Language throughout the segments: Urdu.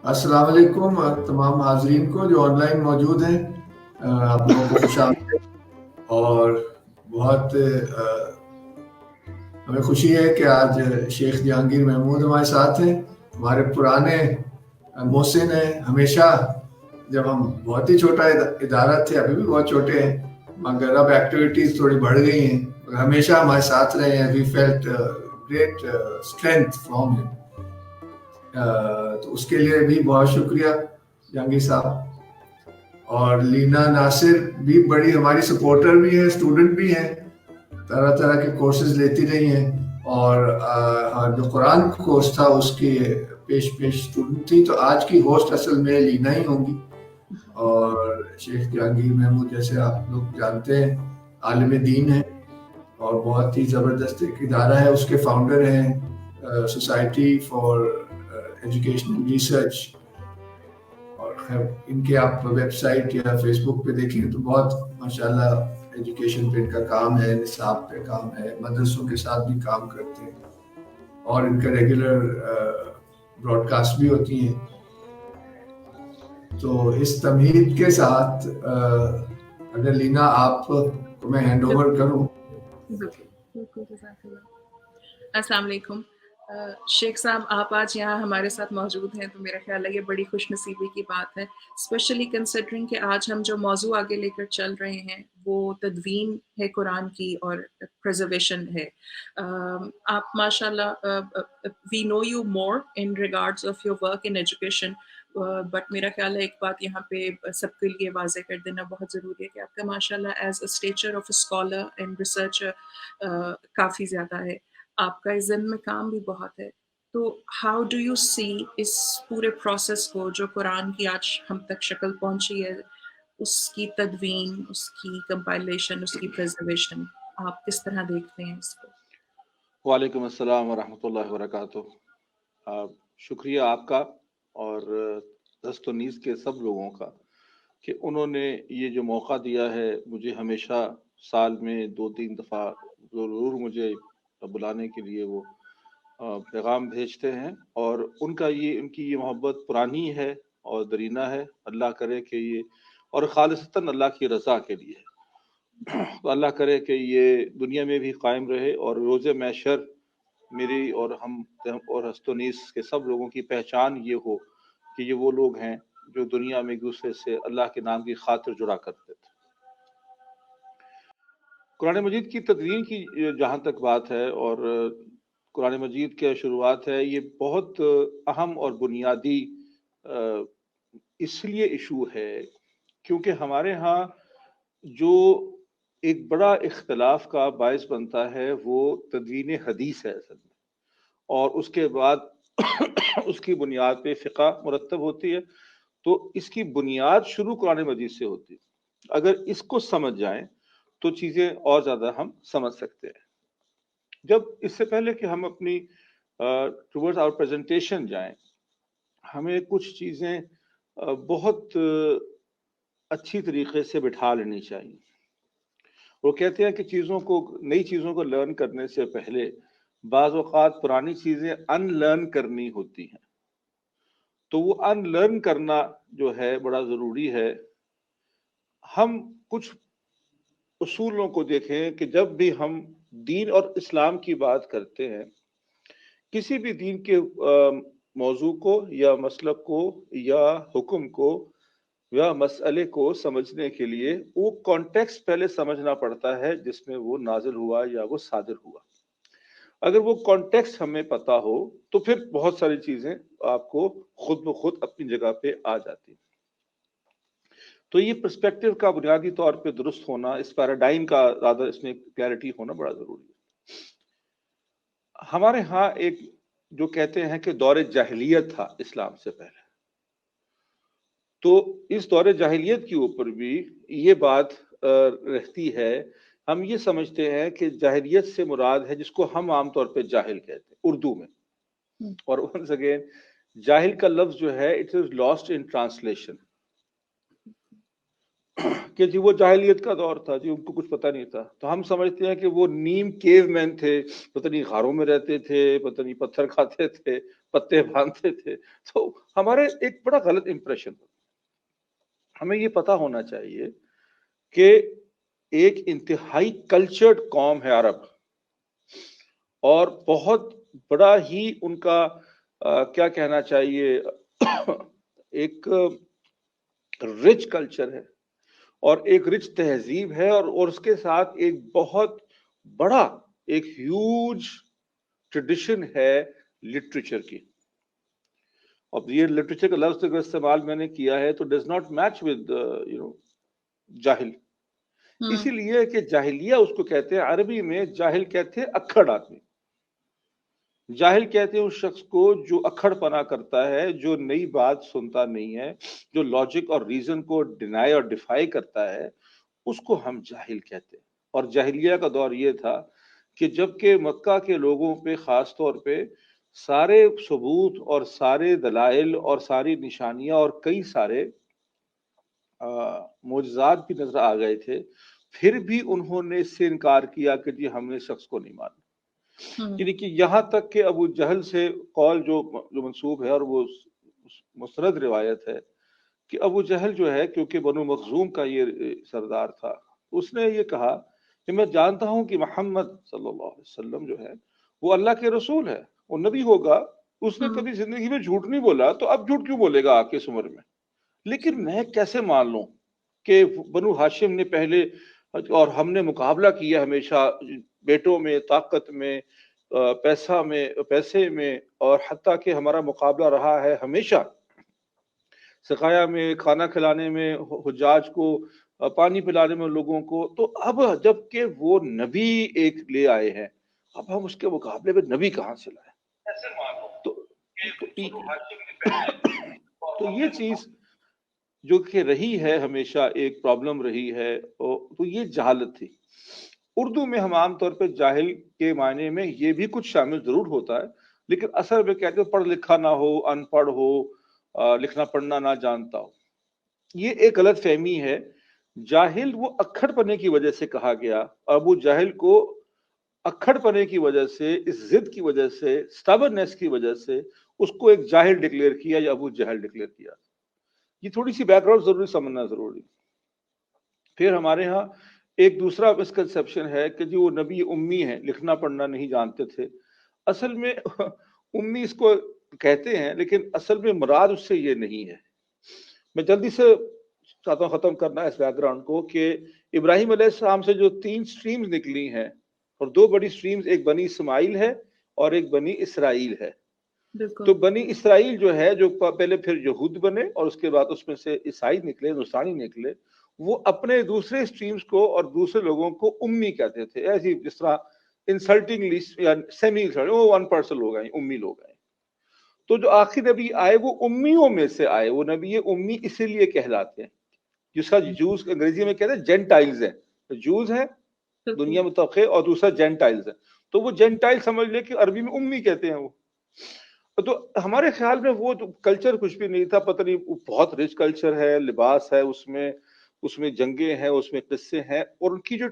السلام علیکم تمام حاضرین کو جو آن لائن موجود ہیں، آپ لوگوں کو خوش آمدید، اور بہت ہمیں خوشی ہے کہ آج شیخ جہانگیر محمود ہمارے ساتھ ہیں، ہمارے پرانے محسن ہیں۔ ہمیشہ جب ہم بہت ہی چھوٹا ادارہ تھے، ابھی بھی بہت چھوٹے ہیں، مگر اب ایکٹیویٹیز تھوڑی بڑھ گئی ہیں، مگر ہمیشہ ہمارے ساتھ رہے ہیں۔ وی فیلٹ گریٹ اسٹرینتھ فرام ہم، تو اس کے لیے بھی بہت شکریہ جہانگیر صاحب۔ اور لینا ناصر بھی بڑی ہماری سپورٹر بھی ہیں، اسٹوڈنٹ بھی ہیں، طرح طرح کے کورسز لیتی رہی ہیں، اور جو قرآن کورس تھا اس کی پیش اسٹوڈنٹ تھی، تو آج کی ہوسٹ اصل میں لینا ہی ہوں گی۔ اور شیخ جہانگیر محمود جیسے آپ لوگ جانتے ہیں عالم دین ہیں، اور بہت ہی زبردست ایک ادارہ ہے، اس کے فاؤنڈر ہیں سوسائٹی فار ایجوکیشنل ریسرچ۔ اور خیر ان کے آپ ویب سائٹ یا فیس بک پہ دیکھیں تو بہت ماشاءاللہ ایجوکیشن پہ ان کا کام ہے، نصاب پہ کام ہے، مدرسوں کے ساتھ بھی کام کرتے ہیں، اور ان کا ریگولر براڈ کاسٹ بھی ہوتی ہیں۔ تو اس تمہید کے ساتھ اگر لینا آپ کو میں ہینڈ اوور کروں۔ السلام علیکم شیخ صاحب، آپ آج یہاں ہمارے ساتھ موجود ہیں تو میرا خیال ہے یہ بڑی خوش نصیبی کی بات ہے، اسپیشلی کنسیڈرنگ کہ آج ہم جو موضوع آگے لے کر چل رہے ہیں وہ تدوین ہے قرآن کی اور پرزرویشن ہے۔ آپ ماشاء اللہ we know you more in regards of your work in education, but میرا خیال ہے ایک بات یہاں پہ سب کے لیے واضح کر دینا بہت ضروری ہے کہ آپ کا ماشاء اللہ as a stature of a scholar and researcher کافی زیادہ ہے، آپ کا اس ضمن میں کام بھی بہت ہے۔ تو ہاؤ ڈو یو سی اس پورے پروسیس کو جو قرآن کی آج ہم تک شکل پہنچی ہے، اس کی تدوین، اس کی کمپائلیشن، اس کی پرزرویشن، آپ کس طرح دیکھتے ہیں اس کو؟ وعلیکم السلام ورحمۃ اللہ وبرکاتہ۔ شکریہ آپ کا اور دست و نیز کے سب لوگوں کا کہ انہوں نے یہ جو موقع دیا ہے، مجھے ہمیشہ سال میں 2-3 دفعہ ضرور مجھے بلانے کے لیے وہ پیغام بھیجتے ہیں، اور ان کی یہ محبت پرانی ہے اور درینہ ہے۔ اللہ کرے کہ یہ، اور خالصتاً اللہ کی رضا کے لیے ہے، تو اللہ کرے کہ یہ دنیا میں بھی قائم رہے، اور روز محشر میری اور ہم اور ہست و نیس کے سب لوگوں کی پہچان یہ ہو کہ یہ وہ لوگ ہیں جو دنیا میں ایک دوسرے سے اللہ کے نام کی خاطر جڑا کرتے تھے۔ قرآن مجید کی تدوین کی جہاں تک بات ہے، اور قرآن مجید کے شروعات ہے، یہ بہت اہم اور بنیادی اس لیے ایشو ہے کیونکہ ہمارے ہاں جو ایک بڑا اختلاف کا باعث بنتا ہے وہ تدوین حدیث ہے اصل میں، اور اس کے بعد اس کی بنیاد پہ فقہ مرتب ہوتی ہے، تو اس کی بنیاد شروع قرآن مجید سے ہوتی ہے۔ اگر اس کو سمجھ جائیں تو چیزیں اور زیادہ ہم سمجھ سکتے ہیں۔ جب اس سے پہلے کہ ہم اپنی ٹورڈز آور پریزنٹیشن جائیں، ہمیں کچھ چیزیں بہت اچھی طریقے سے بٹھا لینی چاہیے۔ وہ کہتے ہیں کہ نئی چیزوں کو لرن کرنے سے پہلے بعض اوقات پرانی چیزیں ان لرن کرنی ہوتی ہیں، تو وہ ان لرن کرنا جو ہے بڑا ضروری ہے۔ ہم کچھ اصولوں کو دیکھیں کہ جب بھی ہم دین اور اسلام کی بات کرتے ہیں، کسی بھی دین کے موضوع کو یا مسلک کو یا حکم کو یا مسئلے کو سمجھنے کے لیے وہ کانٹیکسٹ پہلے سمجھنا پڑتا ہے جس میں وہ نازل ہوا یا وہ صادر ہوا۔ اگر وہ کانٹیکسٹ ہمیں پتا ہو تو پھر بہت ساری چیزیں آپ کو خود بخود اپنی جگہ پہ آ جاتی ہیں۔ تو یہ پرسپیکٹو کا بنیادی طور پہ درست ہونا، اس پیراڈائم کا زیادہ اس میں کلیئرٹی ہونا بڑا ضروری ہے۔ ہمارے ہاں ایک جو کہتے ہیں کہ دور جاہلیت تھا اسلام سے پہلے، تو اس دور جاہلیت کے اوپر بھی یہ بات رہتی ہے، ہم یہ سمجھتے ہیں کہ جاہلیت سے مراد ہے جس کو ہم عام طور پہ جاہل کہتے ہیں اردو میں، اور ونس اگین جاہل کا لفظ جو ہے it is last in translation. کہ جی وہ جاہلیت کا دور تھا جی، ان کو کچھ پتہ نہیں تھا، تو ہم سمجھتے ہیں کہ وہ نیم کیو مین تھے، پتہ نہیں غاروں میں رہتے تھے، پتہ نہیں پتھر کھاتے تھے، پتے باندھتے تھے. تو ہمارے ایک بڑا غلط امپریشن. ہمیں یہ پتہ ہونا چاہیے کہ ایک انتہائی کلچرڈ قوم ہے عرب، اور بہت بڑا ہی ان کا کیا کہنا چاہیے ایک رچ کلچر ہے، اور ایک رچ تہذیب ہے، اور اس کے ساتھ ایک بہت بڑا ایک ہیوج ٹریڈیشن ہے لٹریچر کی. اب یہ لٹریچر کا لفظ اگر استعمال میں نے کیا ہے تو ڈز ناٹ میچ ود جاہل، اسی لیے کہ جاہلیہ اس کو کہتے ہیں، عربی میں جاہل کہتے ہیں اکھڑ آدمی. جاہل کہتے ہیں اس شخص کو جو اکھڑ پنا کرتا ہے، جو نئی بات سنتا نہیں ہے، جو لاجک اور ریزن کو ڈینائی اور ڈیفائی کرتا ہے، اس کو ہم جاہل کہتے ہیں. اور جاہلیہ کا دور یہ تھا کہ جب کہ مکہ کے لوگوں پہ خاص طور پہ سارے ثبوت اور سارے دلائل اور ساری نشانیاں اور کئی سارے معجزات بھی نظر آ گئے تھے، پھر بھی انہوں نے اس سے انکار کیا کہ جی ہم نے شخص کو نہیں مانا. یعنی کہ یہاں تک کہ ابو جہل سے قول جو منسوب ہے، اور وہ مستند روایت ہے کہ ابو جہل جو ہے کیونکہ بنو مخزوم کا یہ سردار تھا، اس نے یہ کہا کہ میں جانتا ہوں کہ محمد صلی اللہ علیہ وسلم جو ہے وہ اللہ کے رسول ہے، وہ نبی ہوگا، اس نے کبھی زندگی میں جھوٹ نہیں بولا، تو اب جھوٹ کیوں بولے گا آپ کی اس عمر میں؟ لیکن میں کیسے مان لوں کہ بنو ہاشم نے پہلے، اور ہم نے مقابلہ کیا ہمیشہ بیٹوں میں، طاقت میں، پیسے میں، اور حتیٰ کہ ہمارا مقابلہ رہا ہے ہمیشہ سقایا میں، کھانا کھلانے میں، حجاج کو پانی پلانے میں لوگوں کو. تو اب جب کہ وہ نبی ایک لے آئے ہیں، اب ہم اس کے مقابلے میں نبی کہاں سے لائے؟ تو یہ چیز جو کہ رہی ہے ہمیشہ ایک پرابلم رہی ہے، تو یہ جہالت تھی. اردو میں ہم عام طور پہ جاہل کے معنی میں یہ بھی کچھ شامل ضرور ہوتا ہے، لیکن اصل میں کہتے ہیں پڑھ لکھا نہ ہو، ان پڑھ ہو، لکھنا پڑھنا نہ جانتا ہو. یہ ایک غلط فہمی ہے. جاہل وہ اکھڑ پنے کی وجہ سے کہا گیا، ابو جہل کو اکھڑ پنے کی وجہ سے، اس ضد کی وجہ سے، سٹبرنس کی وجہ سے اس کو ایک جاہل ڈکلیئر کیا، یا ابو جہل ڈکلیئر کیا. یہ تھوڑی سی بیک گراؤنڈ ضروری سمجھنا ضروری. پھر ہمارے ہاں ایک دوسرا مسکنسیپشن ہے کہ جی وہ نبی امی ہیں، لکھنا پڑھنا نہیں جانتے تھے. اصل میں امی اس کو کہتے ہیں، لیکن اصل میں مراد اس سے یہ نہیں ہے. میں جلدی سے چاہتا ہوں ختم کرنا اس بیک گراؤنڈ کو کہ ابراہیم علیہ السلام سے جو 3 سٹریمز نکلی ہیں، اور 2 بڑی سٹریمز، ایک بنی اسماعیل ہے اور ایک بنی اسرائیل ہے. تو بنی اسرائیل جو ہے، جو پہلے پھر یہود بنے اور اس کے بعد اس میں سے عیسائی نکلے، نصرانی نکلے، وہ اپنے دوسرے سٹریمز کو اور دوسرے لوگوں کو امی کہتے تھے، ایسی جس طرح انسلٹنگلی یا سیمی وہ ان پرسن لوگ ہیں، امی لوگ ہیں. تو جو آخری نبی آئے وہ امیوں میں سے آئے، وہ نبی امی اسی لیے کہلاتے ہیں، جس کا جوز انگریزی میں کہتے ہیں جینٹائلز ہیں. جوز ہیں دنیا میں طبقے، اور دوسرا جینٹائلز ہیں. تو وہ جینٹائل سمجھ لے کہ عربی میں امی کہتے ہیں وہ. تو ہمارے خیال میں وہ کلچر کچھ بھی نہیں تھا، پتہ نہیں، بہت رچ کلچر ہے، لباس ہے اس میں جنگیں ہیں، اس میں قصے ہیں، اور ان کی جو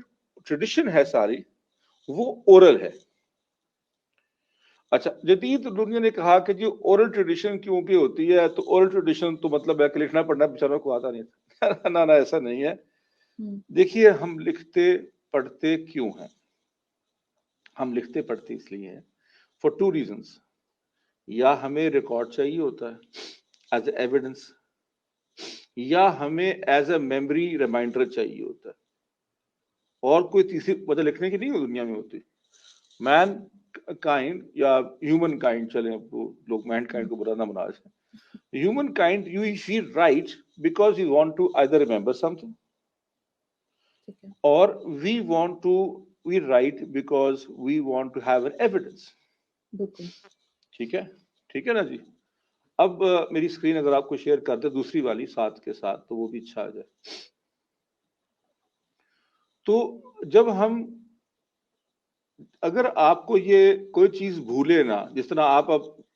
ٹریڈیشن ہے ساری وہ اورل ہے. اچھا، جدید دنیا نے کہا کہ جی اورل ٹریڈیشن کیوں کی ہوتی ہے، تو اورل ٹریڈیشن تو مطلب ہے کہ لکھنا پڑھنا بیچاروں کو آتا نہیں تھا. نہ ایسا نہیں ہے. دیکھیے ہم لکھتے پڑھتے کیوں ہیں؟ ہم لکھتے پڑھتے اس لیے ہیں فار 2 ریزنس. یا ہمیں ریکارڈ چاہیے ہوتا ہے ایز اے ایویڈنس، یا ہمیں ایز اے میموری ریمائنڈر چاہیے ہوتا ہے. اور کوئی تیسری وجہ لکھنے کی نہیں دنیا میں ہوتی. مین کائنڈ یا ہیومن کائنڈ، چلیں لوگ مین کائنڈ کو برا نہ بنا جائیں. Humankind we write because we want to either remember something, or we write because we want to have an evidence. ٹھیک ہے نا جی. اب میری اسکرین اگر آپ کو شیئر کر دیں دوسری والی ساتھ کے ساتھ تو وہ بھی اچھا آ جائے. تو جب اگر آپ کو یہ کوئی چیز بھولے نا، جس طرح آپ اب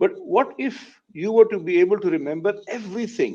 But what if you were to be able to remember everything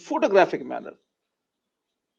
photographic manner?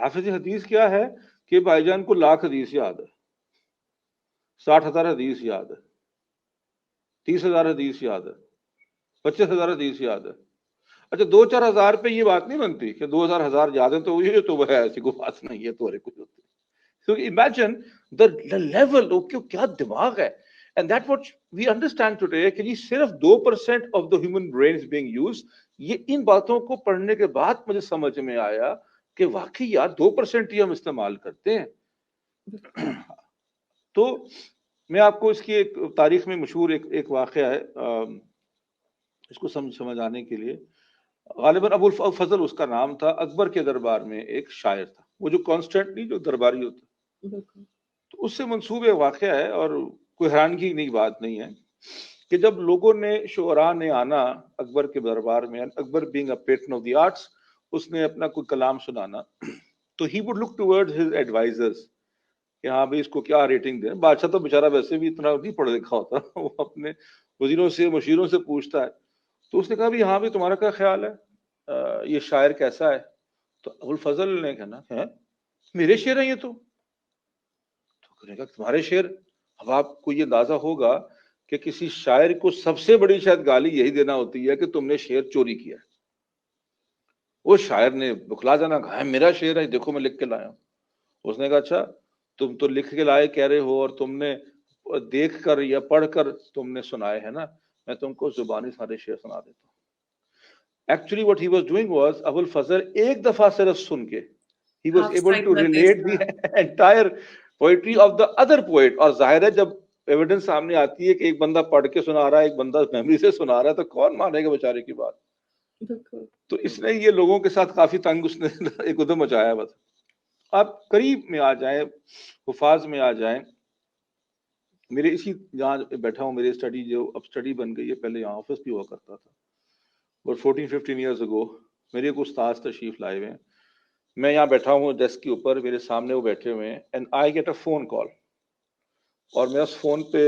حافظ حدیث کیا ہے کہ بھائی جان کو 1,00,000 حدیث یاد ہے، 60,000 حدیث یاد ہے، 30,000 حدیث یاد ہے، 25,000 حدیث یاد ہے. اچھا 2-4 ہزار پہ یہ بات نہیں بنتی کہ 2,000 یاد ہے تو یہ تو وہ ہے، ایسی کوئی بات نہیں ہے، تو کچھ ہوتی. So imagine the level of کیا دماغ ہے. And that's what we understand today کہ جی صرف 2% of the human brain is being used. یہ ان باتوں کو پڑھنے کے بعد مجھے سمجھ میں آیا کہ واقعی یار 2% ہی ہم استعمال کرتے ہیں. تو میں آپ کو اس کی ایک تاریخ میں مشہور ایک واقعہ ہے اس کو سمجھ آنے کے لیے. غالباً ابو الفضل اس کا نام تھا، اکبر کے دربار میں ایک شاعر تھا، وہ جو کانسٹنٹلی جو درباری ہوتا. تو اس سے منسوب واقعہ ہے اور کوئی حیرانگی نہیں بات نہیں ہے کہ جب لوگوں نے شعراء نے آنا اکبر کے دربار میں، Akbar being a patron of the arts, اس نے اپنا کوئی کلام سنانا تو he would look towards his advisors کہ ہاں بھائی اس کو کیا ریٹنگ دیں. بادشاہ تو بیچارہ ویسے بھی اتنا نہیں پڑھا لکھا ہوتا، وہ اپنے وزیروں سے مشیروں سے پوچھتا ہے. تو اس نے کہا بھی ہاں بھی تمہارا کیا خیال ہے، یہ شاعر کیسا ہے؟ تو ابو الفضل نے کہنا ہے میرے شعر ہیں یہ تو کہنے کا تمہارے شعر. اب آپ کو یہ اندازہ ہوگا کہ کسی شاعر کو سب سے بڑی شاید گالی یہی دینا ہوتی ہے کہ تم نے شعر چوری کیا ہے. وہ شاعر نے بکھلا جانا، کہا میرا شعر ہے دیکھو میں لکھ کے لایا ہوں. اس نے کہا اچھا تم تو لکھ کے لائے کہہ رہے ہو اور تم نے دیکھ کر یا پڑھ کر تم نے سنائے ہیں نا، میں تم کو زبانی سارے شعر سنا دیتا ہوں. Actually what he was doing was ابو الفضل ایک دفعہ صرف سن کے he was able to relate the entire poetry of the other poet. اور ظاہر ہے جب ایویڈنس سامنے آتی ہے کہ ایک بندہ پڑھ کے سنا رہا ہے ایک بندہ میموری سے سنا رہا ہے تو کون مانے گا بیچارے کی بات. تو اس نے یہ لوگوں کے ساتھ کافی تنگ اس نے ایک ادھم مچایا. بس آپ قریب میں آ جائیں، حفاظ میں آ جائیں. میرے اسی جہاں بیٹھا ہوں میری اسٹڈی جو اب اسٹڈی بن گئی ہے، پہلے یہاں آفس بھی ہوا کرتا تھا. اور 14-15 ایئرز اگو میرے ایک استاد تشریف لائے ہوئے ہیں. میں یہاں بیٹھا ہوں ڈیسک کے اوپر، میرے سامنے وہ بیٹھے ہوئے ہیں and I get a phone call. اور میں اس فون پہ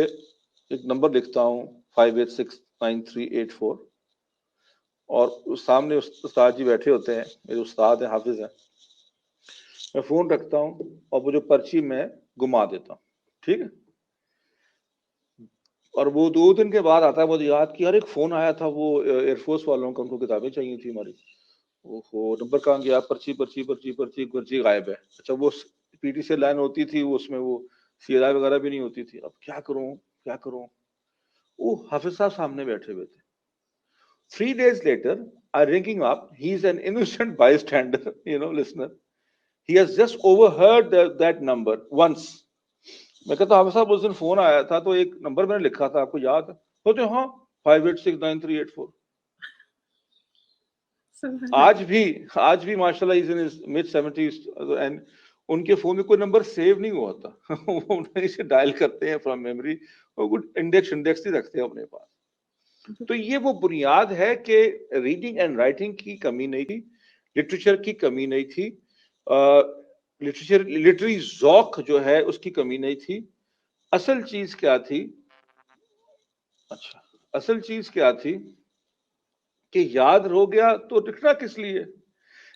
ایک نمبر لکھتا ہوں 5869384 اور سامنے استاد جی بیٹھے ہوتے ہیں، میرے استاد ہیں، حافظ ہیں. میں فون رکھتا ہوں اور وہ جو پرچی میں گما دیتا ہوں. ٹھیک ہے. اور وہ 2 دن کے بعد آتا ہے، مجھے یاد کہ یار ایک فون آیا تھا وہ ایئر فورس والوں کا، ان کو کتابیں چاہیے تھی ہماری. وہ نمبر کہاں گیا؟ پرچی پرچی پرچی پرچی پرچی غائب ہے. اچھا وہ پی ٹی سے لائن ہوتی تھی، اس میں وہ سی ایل آئی وغیرہ بھی نہیں ہوتی تھی. اب کیا کروں کیا کروں؟ وہ حافظ صاحب سامنے بیٹھے ہوئے تھے. 3 days later I ringing up, he is an innocent bystander, listener. He has just overheard that number once. میں کہتا ہوں حافظ صاحب اس دن فون آیا تھا تو ایک نمبر میں نے لکھا تھا، آپ کو یاد ہے؟ بولتے ہاں 5869384. آج بھی ماشاء اللہ mid-70s and ان کے فون میں کوئی نمبر سیو نہیں ہوا تھا. وہ اسے ڈائل کرتے ہیں فرام میموری، اور کچھ انڈیکس ہی رکھتے ہیں اپنے پاس. تو یہ وہ بنیاد ہے کہ ریڈنگ اینڈ رائٹنگ کی کمی نہیں تھی، لٹریچر کی کمی نہیں تھی، لٹری ذوق جو ہے اس کی کمی نہیں تھی. اصل چیز کیا تھی؟ اصل چیز کیا تھی کہ یاد ہو گیا تو لکھنا کس لیے؟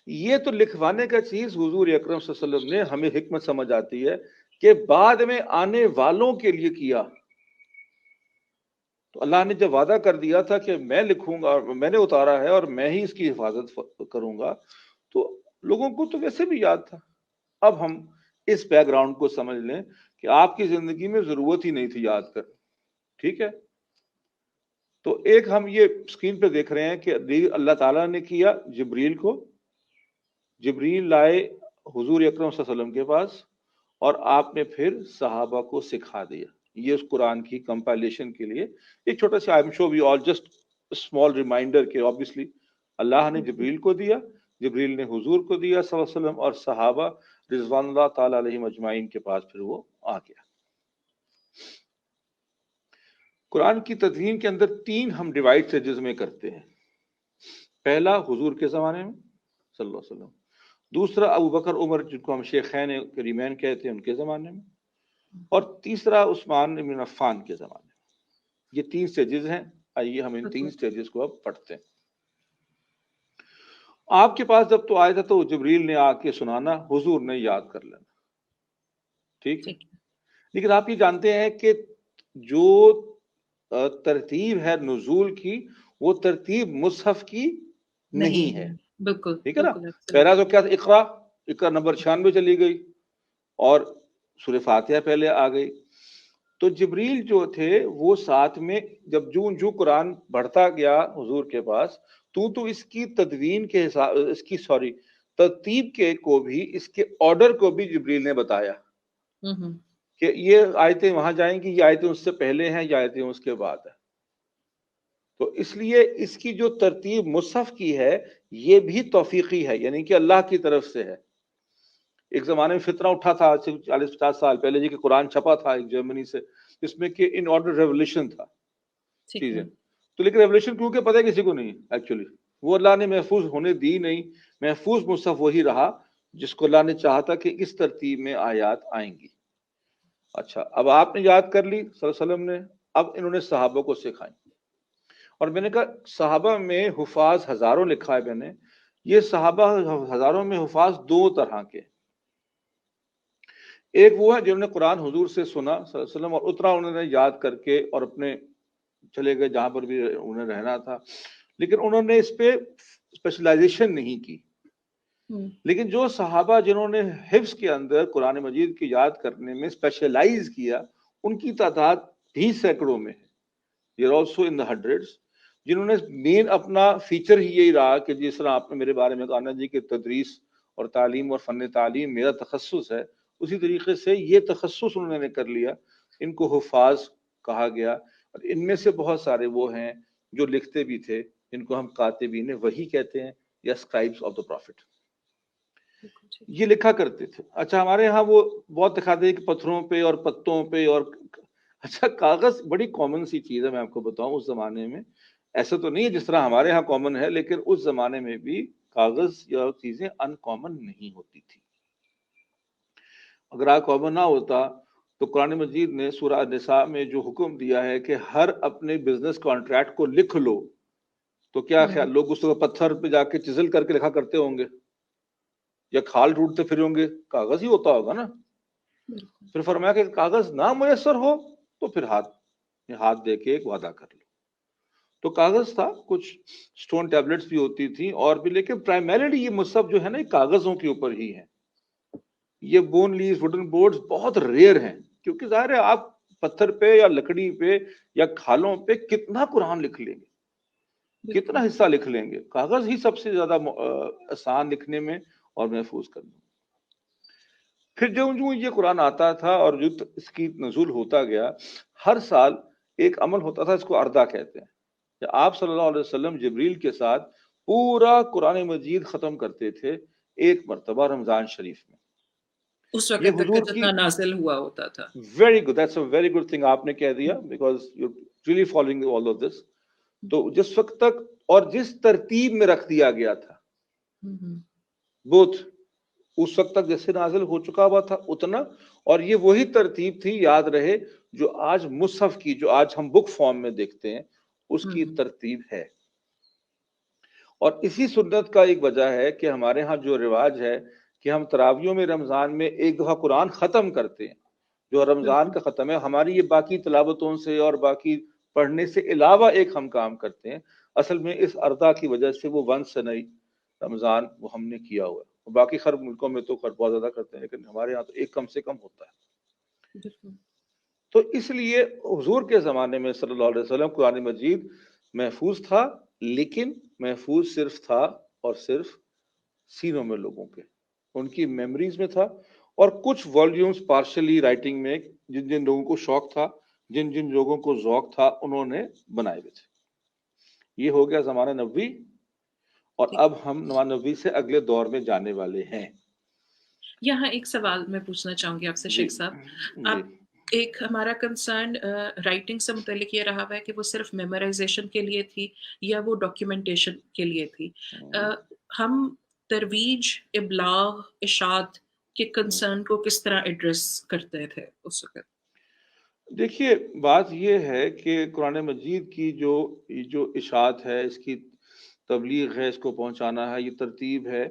یہ تو لکھوانے کا چیز حضور اکرم صلی اللہ علیہ وسلم نے ہمیں حکمت سمجھ آتی ہے کہ بعد میں آنے والوں کے لیے کیا. تو اللہ نے جب وعدہ کر دیا تھا کہ میں لکھوں گا اور میں نے اتارا ہے اور میں ہی اس کی حفاظت کروں گا، تو لوگوں کو تو ویسے بھی یاد تھا. اب ہم اس بیک گراؤنڈ کو سمجھ لیں کہ آپ کی زندگی میں ضرورت ہی نہیں تھی یاد کر. ٹھیک ہے. تو ایک ہم یہ اسکرین پہ دیکھ رہے ہیں کہ اللہ تعالیٰ نے کیا جبریل لائے حضور اکرم صلی اللہ علیہ وسلم کے پاس اور آپ نے پھر صحابہ کو سکھا دیا. یہ اس قرآن کی کمپائلیشن کے لیے ایک چھوٹا سا I am sure we all just small reminder کہ obviously اللہ نے جبریل کو دیا، جبریل نے حضور کو دیا صلی اللہ علیہ وسلم، اور صحابہ رضوان اللہ تعالیٰ علیہم اجمعین کے پاس پھر وہ آ گیا. قرآن کی تدوین کے اندر 3 ہم ڈیوائڈ سیجز میں کرتے ہیں. پہلا حضور کے زمانے میں صلی اللہ علیہ وسلم، دوسرا ابو بکر عمر جن کو ہم شیخین کریمین کہتے ہیں ان کے زمانے میں، اور تیسرا عثمان بن عفان کے زمانے میں. یہ 3 سٹیجز ہیں. آئیے ہم ان 3 سٹیجز کو اب پڑھتے ہیں. آپ کے پاس جب تو آیا تھا تو جبریل نے آ کے سنانا، حضور نے یاد کر لینا، ٹھیک ہے. ٹھیک ہے. لیکن آپ یہ جانتے ہیں کہ جو ترتیب ہے نزول کی، وہ ترتیب مصحف کی نہیں ہے، بالکل ٹھیک ہے نا. بالکل پہلا تو کیا تھا؟ اقرا نمبر 96 چلی گئی اور سورہ فاتحہ پہلے آ گئی. تو جبریل جو تھے وہ ساتھ میں جب جو قرآن بڑھتا گیا حضور کے پاس، تو اس کی تدوین کے حساب، اس کی ترتیب کے کو بھی، اس کے آرڈر کو بھی جبریل نے بتایا کہ یہ آیتیں وہاں جائیں گی، یہ آیتیں اس سے پہلے ہیں، یہ آیتیں اس کے بعد ہیں. تو اس لیے اس کی جو ترتیب مصحف کی ہے یہ بھی توفیقی ہے، یعنی کہ اللہ کی طرف سے ہے. ایک زمانے میں فتنہ اٹھا تھا 40-50 سال پہلے جی کہ قرآن چھپا تھا ایک جرمنی سے، جس میں کہ ان آرڈر ریولیوشن تھا چیزیں. تو لیکن ریولیوشن کیونکہ پتہ کسی کو نہیں ایکچولی، وہ اللہ نے محفوظ ہونے دی نہیں. محفوظ مصحف وہی رہا جس کو اللہ نے چاہا تھا کہ اس ترتیب میں آیات آئیں گی. اچھا، اب آپ نے یاد کر لی صلی اللہ علیہ وسلم نے، اب انہوں نے صحابہ کو سکھائیں. اور میں نے کہا صحابہ میں حفاظ ہزاروں لکھا ہے میں نے، یہ صحابہ ہزاروں میں حفاظ دو طرح کے. ایک وہ ہے جنہوں نے قرآن حضور سے سنا صلی اللہ علیہ وسلم اور اتنا انہوں نے یاد کر کے اور اپنے چلے گئے جہاں پر بھی انہیں رہنا تھا، لیکن انہوں نے اس پہ اسپیشلائزیشن نہیں کی. لیکن جو صحابہ جنہوں نے حفظ کے اندر قرآن مجید کی یاد کرنے میں اسپیشلائز کیا، ان کی تعداد بھی سینکڑوں میں ہے. یہ آلسو ان the hundreds. جنہوں نے مین اپنا فیچر ہی یہی رہا کہ جس طرح آپ نے میرے بارے میں کہا جی کہ تدریس اور تعلیم اور فن تعلیم میرا تخصص ہے، اسی طریقے سے یہ تخصص انہوں نے کر لیا. ان کو حفاظ کہا گیا. اور ان میں سے بہت سارے وہ ہیں جو لکھتے بھی تھے، جن کو ہم کاتبین وحی کہتے ہیں یا اسکرائبس آف دا پروفٹ. یہ لکھا کرتے تھے. اچھا، ہمارے ہاں وہ بہت دکھاتے ہیں کہ پتھروں پہ اور پتوں پہ اور اچھا کاغذ بڑی کامن سی چیز ہے. میں آپ کو بتاؤں اس زمانے میں ایسا تو نہیں ہے جس طرح ہمارے ہاں کامن ہے، لیکن اس زمانے میں بھی کاغذ یا چیزیں ان کامن نہیں ہوتی تھی. اگر آپ کامن نہ ہوتا تو قرآن مجید نے سورہ النساء میں جو حکم دیا ہے کہ ہر اپنے بزنس کانٹریکٹ کو لکھ لو، تو کیا خیال لوگ اس کو پتھر پہ جا کے چزل کر کے لکھا کرتے ہوں گے یا کھال ڈھونڈتے پھر ہوں گے؟ کاغذ ہی ہوتا ہوگا نا. پھر فرمایا کہ کاغذ نہ میسر ہو تو پھر ہاتھ دے کے ایک وعدہ کر لو. تو کاغذ تھا، کچھ سٹون ٹیبلٹس بھی ہوتی تھیں اور بھی، لیکن پرائمریلی یہ مصحف جو ہے نا یہ کاغذوں کے اوپر ہی ہے. یہ بون لیز ووڈن بورڈز بہت ریئر ہیں، کیونکہ ظاہر ہے آپ پتھر پہ یا لکڑی پہ یا کھالوں پہ کتنا قرآن لکھ لیں گے، کتنا حصہ لکھ لیں گے. کاغذ ہی سب سے زیادہ آسان لکھنے میں اور محفوظ کرنے میں. پھر جو یہ قرآن آتا تھا اور جو اس کی نزول ہوتا گیا، ہر سال ایک عمل ہوتا تھا، اس کو اردہ کہتے ہیں. کہ آپ صلی اللہ علیہ وسلم جبریل کے ساتھ پورا قرآن مجید ختم کرتے تھے ایک مرتبہ رمضان شریف میں. اس وقت یہ تک حضور جتنا نازل ہوا ہوتا تھا. Very good, that's a very good thing آپ نے کہہ دیا، because you really following all of this. تو جس وقت تک اور جس ترتیب میں رکھ دیا گیا تھا، بوتھ اس وقت تک جیسے نازل ہو چکا ہوا تھا اتنا، اور یہ وہی ترتیب تھی، یاد رہے، جو آج مصحف کی، جو آج ہم بک فارم میں دیکھتے ہیں، اس کی ترتیب ہے. اور اسی سنت کا ایک وجہ ہے کہ ہمارے ہاں جو رواج ہے کہ ہم تراویوں میں رمضان میں ایک دفعہ قرآن ختم کرتے ہیں، جو رمضان کا ختم ہے. ہماری یہ باقی تلاوتوں سے اور باقی پڑھنے سے علاوہ ایک ہم کام کرتے ہیں، اصل میں اس اردا کی وجہ سے وہ ون سنئی رمضان وہ ہم نے کیا ہوا ہے. باقی خر ملکوں میں تو خر بہت زیادہ کرتے ہیں، لیکن ہمارے یہاں تو ایک کم سے کم ہوتا ہے. تو اس لیے حضور کے زمانے میں صلی اللہ علیہ وسلم قرآن مجید محفوظ تھا، لیکن محفوظ صرف تھا اور صرف سینوں میں لوگوں کے، ان کی میموریز میں تھا. اور کچھ والیومز پارشلی رائٹنگ میں جن جن لوگوں کو شوق تھا، جن جن لوگوں کو ذوق تھا، انہوں نے بنائے ہوئے تھے. یہ ہو گیا زمانہ نبوی. اور اب ہم زمانہ نبوی سے اگلے دور میں جانے والے ہیں. یہاں ایک سوال میں پوچھنا چاہوں گی آپ سے شیخ صاحب. آپ ایک ہمارا کنسرن رائٹنگ سے متعلق یہ رہا ہوا ہے کہ وہ صرف میمورائزیشن کے لیے تھی یا وہ ڈاکیومنٹیشن کے لیے تھی. ہم ترویج، ابلاغ، اشاعت کے کنسرن کو کس طرح ایڈریس کرتے تھے اس وقت؟ دیکھیے بات یہ ہے کہ قرآن مجید کی جو اشاعت ہے، اس کی تبلیغ ہے، اس کو پہنچانا ہے، یہ ترتیب ہے،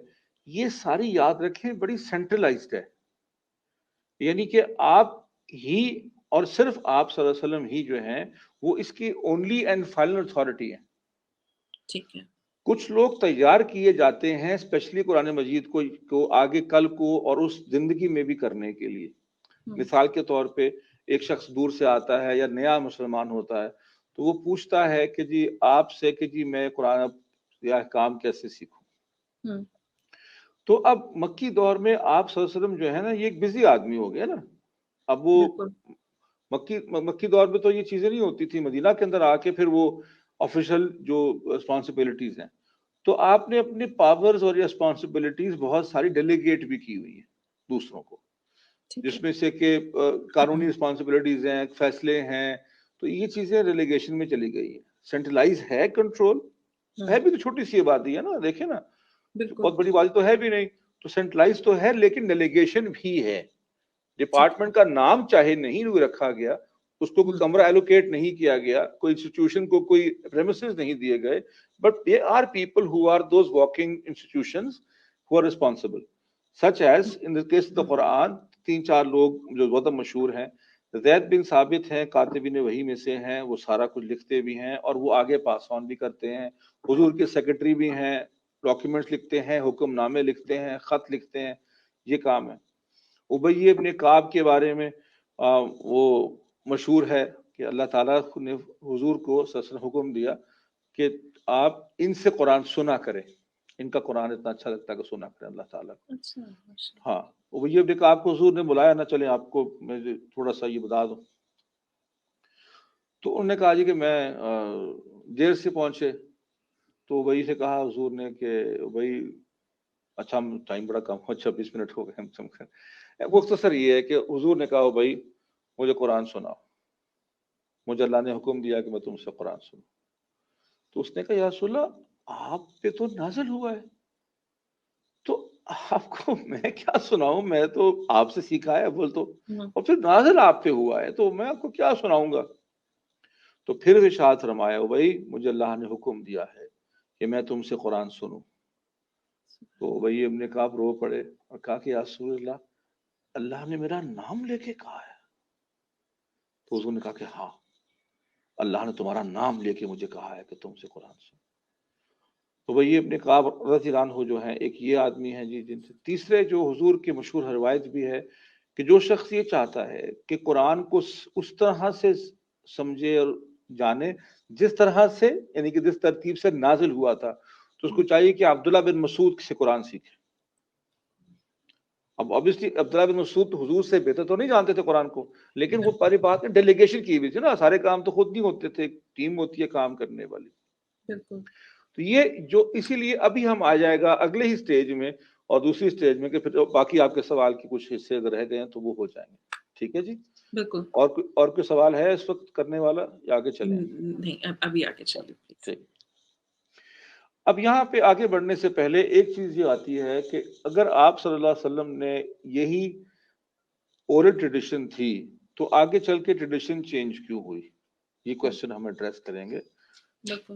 یہ ساری یاد رکھیں بڑی سینٹرلائزڈ ہے. یعنی کہ آپ ہی اور صرف آپ صلی اللہ علیہ وسلم ہی جو ہیں وہ اس کی اونلی اینڈ فائنل اتھارٹی ہیں. ٹھیک ہے. کچھ لوگ تیار کیے جاتے ہیں اسپیشلی قرآن مجید کو آگے کل کو اور اس زندگی میں بھی کرنے کے لیے. مثال کے طور پہ ایک شخص دور سے آتا ہے یا نیا مسلمان ہوتا ہے تو وہ پوچھتا ہے کہ جی آپ سے کہ جی میں قرآن یا احکام کیسے سیکھوں. تو اب مکی دور میں آپ صلی اللہ علیہ وسلم جو ہے نا یہ ایک بزی آدمی ہو گیا نا. اب وہ مکی دور میں تو یہ چیزیں نہیں ہوتی تھی. مدینہ کے اندر آ کے پھر وہ آفیشل جو رسپانسبلٹیز ہیں تو آپ نے اپنے پاورز اور رسپانسبلٹیز بہت ساری ڈیلیگیٹ بھی کی ہوئی ہیں دوسروں کو، جس میں سے کہ قانونی رسپانسبلٹیز ہیں، فیصلے ہیں، تو یہ چیزیں ریلیگیشن میں چلی گئی ہیں. سینٹرلائز ہے کنٹرول، ہے بھی تو چھوٹی سی آبادی ہے نا، دیکھیں نا بہت بڑی آبادی تو ہے بھی نہیں، تو سینٹرلائز تو ہے لیکن ڈیلیگیشن بھی ہے. ڈپارٹمنٹ کا نام چاہے نہیں رکھا گیا، اس کو کوئی کمرہ ایلوکیٹ نہیں کیا گیا، کوئی انسٹیٹیوشن کو کوئی پریمیسز نہیں دیے گئے، but they are people who are those walking institutions who are responsible. Such as in the case of the Quran 3-4 لوگ جو بہت مشہور ہیں، زید بن ثابت ہیں، کاتبین وحی میں سے ہیں، وہ سارا کچھ لکھتے بھی ہیں اور وہ آگے پاس آن بھی کرتے ہیں. حضور کے سیکرٹری بھی ہیں، ڈاکیومنٹس لکھتے ہیں، حکم نامے لکھتے ہیں، خط لکھتے ہیں، یہ کام ہے. ابی ابن کعب کے بارے میں وہ مشہور ہے کہ اللہ تعالیٰ نے حضور کو حکم دیا کہ آپ ان سے قرآن سنا کریں، ان کا قرآن اتنا اچھا لگتا ہے کہ سنا کریں اللہ تعالیٰ کو. ہاں ابی ابن کعب کو حضور نے بلایا، نہ چلیں آپ کو میں تھوڑا سا یہ بتا دوں. تو انہوں نے کہا جی کہ میں دیر سے پہنچے، تو وہی سے کہا حضور نے کہ بھائی اچھا ٹائم بڑا کم ہو، 26 منٹ ہو گئے ہم سمجھ. مختصر یہ ہے کہ حضور نے کہا بھائی مجھے قرآن سناؤ، مجھے اللہ نے حکم دیا کہ میں تم سے قرآن سنوں. تو اس نے کہا یا رسول اللہ آپ پہ تو نازل ہوا ہے، تو آپ کو میں کیا سناؤں، میں تو آپ سے سیکھا ہے بول تو، اور پھر نازل آپ پہ ہوا ہے تو میں آپ کو کیا سناؤں گا. تو پھر ارشاد فرمایا بھائی مجھے اللہ نے حکم دیا ہے کہ میں تم سے قرآن سنوں. تو وہی ابن کعب رو پڑے اور کہا کہ یا رسول اللہ اللہ نے میرا نام لے کے کہا ہے. تو حضور نے کہا کہ ہاں اللہ نے تمہارا نام لے کے مجھے کہا ہے کہ تم سے قرآن سن. تو وہی ابن کعب رضی اللہ عنہ جو ہیں ایک یہ آدمی ہیں جی جن سے. تیسرے جو حضور کی مشہور روایت بھی ہے کہ جو شخص یہ چاہتا ہے کہ قرآن کو اس طرح سے سمجھے اور جانے جس طرح سے یعنی کہ جس ترتیب سے نازل ہوا تھا، تو اس کو چاہیے کہ عبداللہ بن مسعود سے قرآن سیکھے. اب obviously عبداللہ بن مسعود حضور سے بہتر تو نہیں جانتے تھے قرآن کو، لیکن وہ پاری بات میں ڈیلیگیشن کی ہوئی تھی نا، سارے کام تو خود نہیں ہوتے تھے، ٹیم ہوتی ہے کام کرنے والی. بالکل. تو یہ جو اسی لیے ابھی ہم آ جائے گا اگلے ہی سٹیج میں اور دوسری سٹیج میں کہ پھر باقی آپ کے سوال کے کچھ حصے اگر رہ گئے ہیں تو وہ ہو جائیں گے. ٹھیک ہے جی، بالکل. اور کوئی سوال ہے اس وقت کرنے والا یا آگے چلیں؟ نہیں ابھی آگے چلیں. ٹھیک. اب یہاں پہ آگے بڑھنے سے پہلے ایک چیز یہ آتی ہے کہ اگر آپ صلی اللہ علیہ وسلم نے یہی اورل ٹریڈیشن تھی تو آگے چل کے ٹریڈیشن چینج کیوں ہوئی، یہ کوشچن ہم ایڈریس کریں گے. بالکل.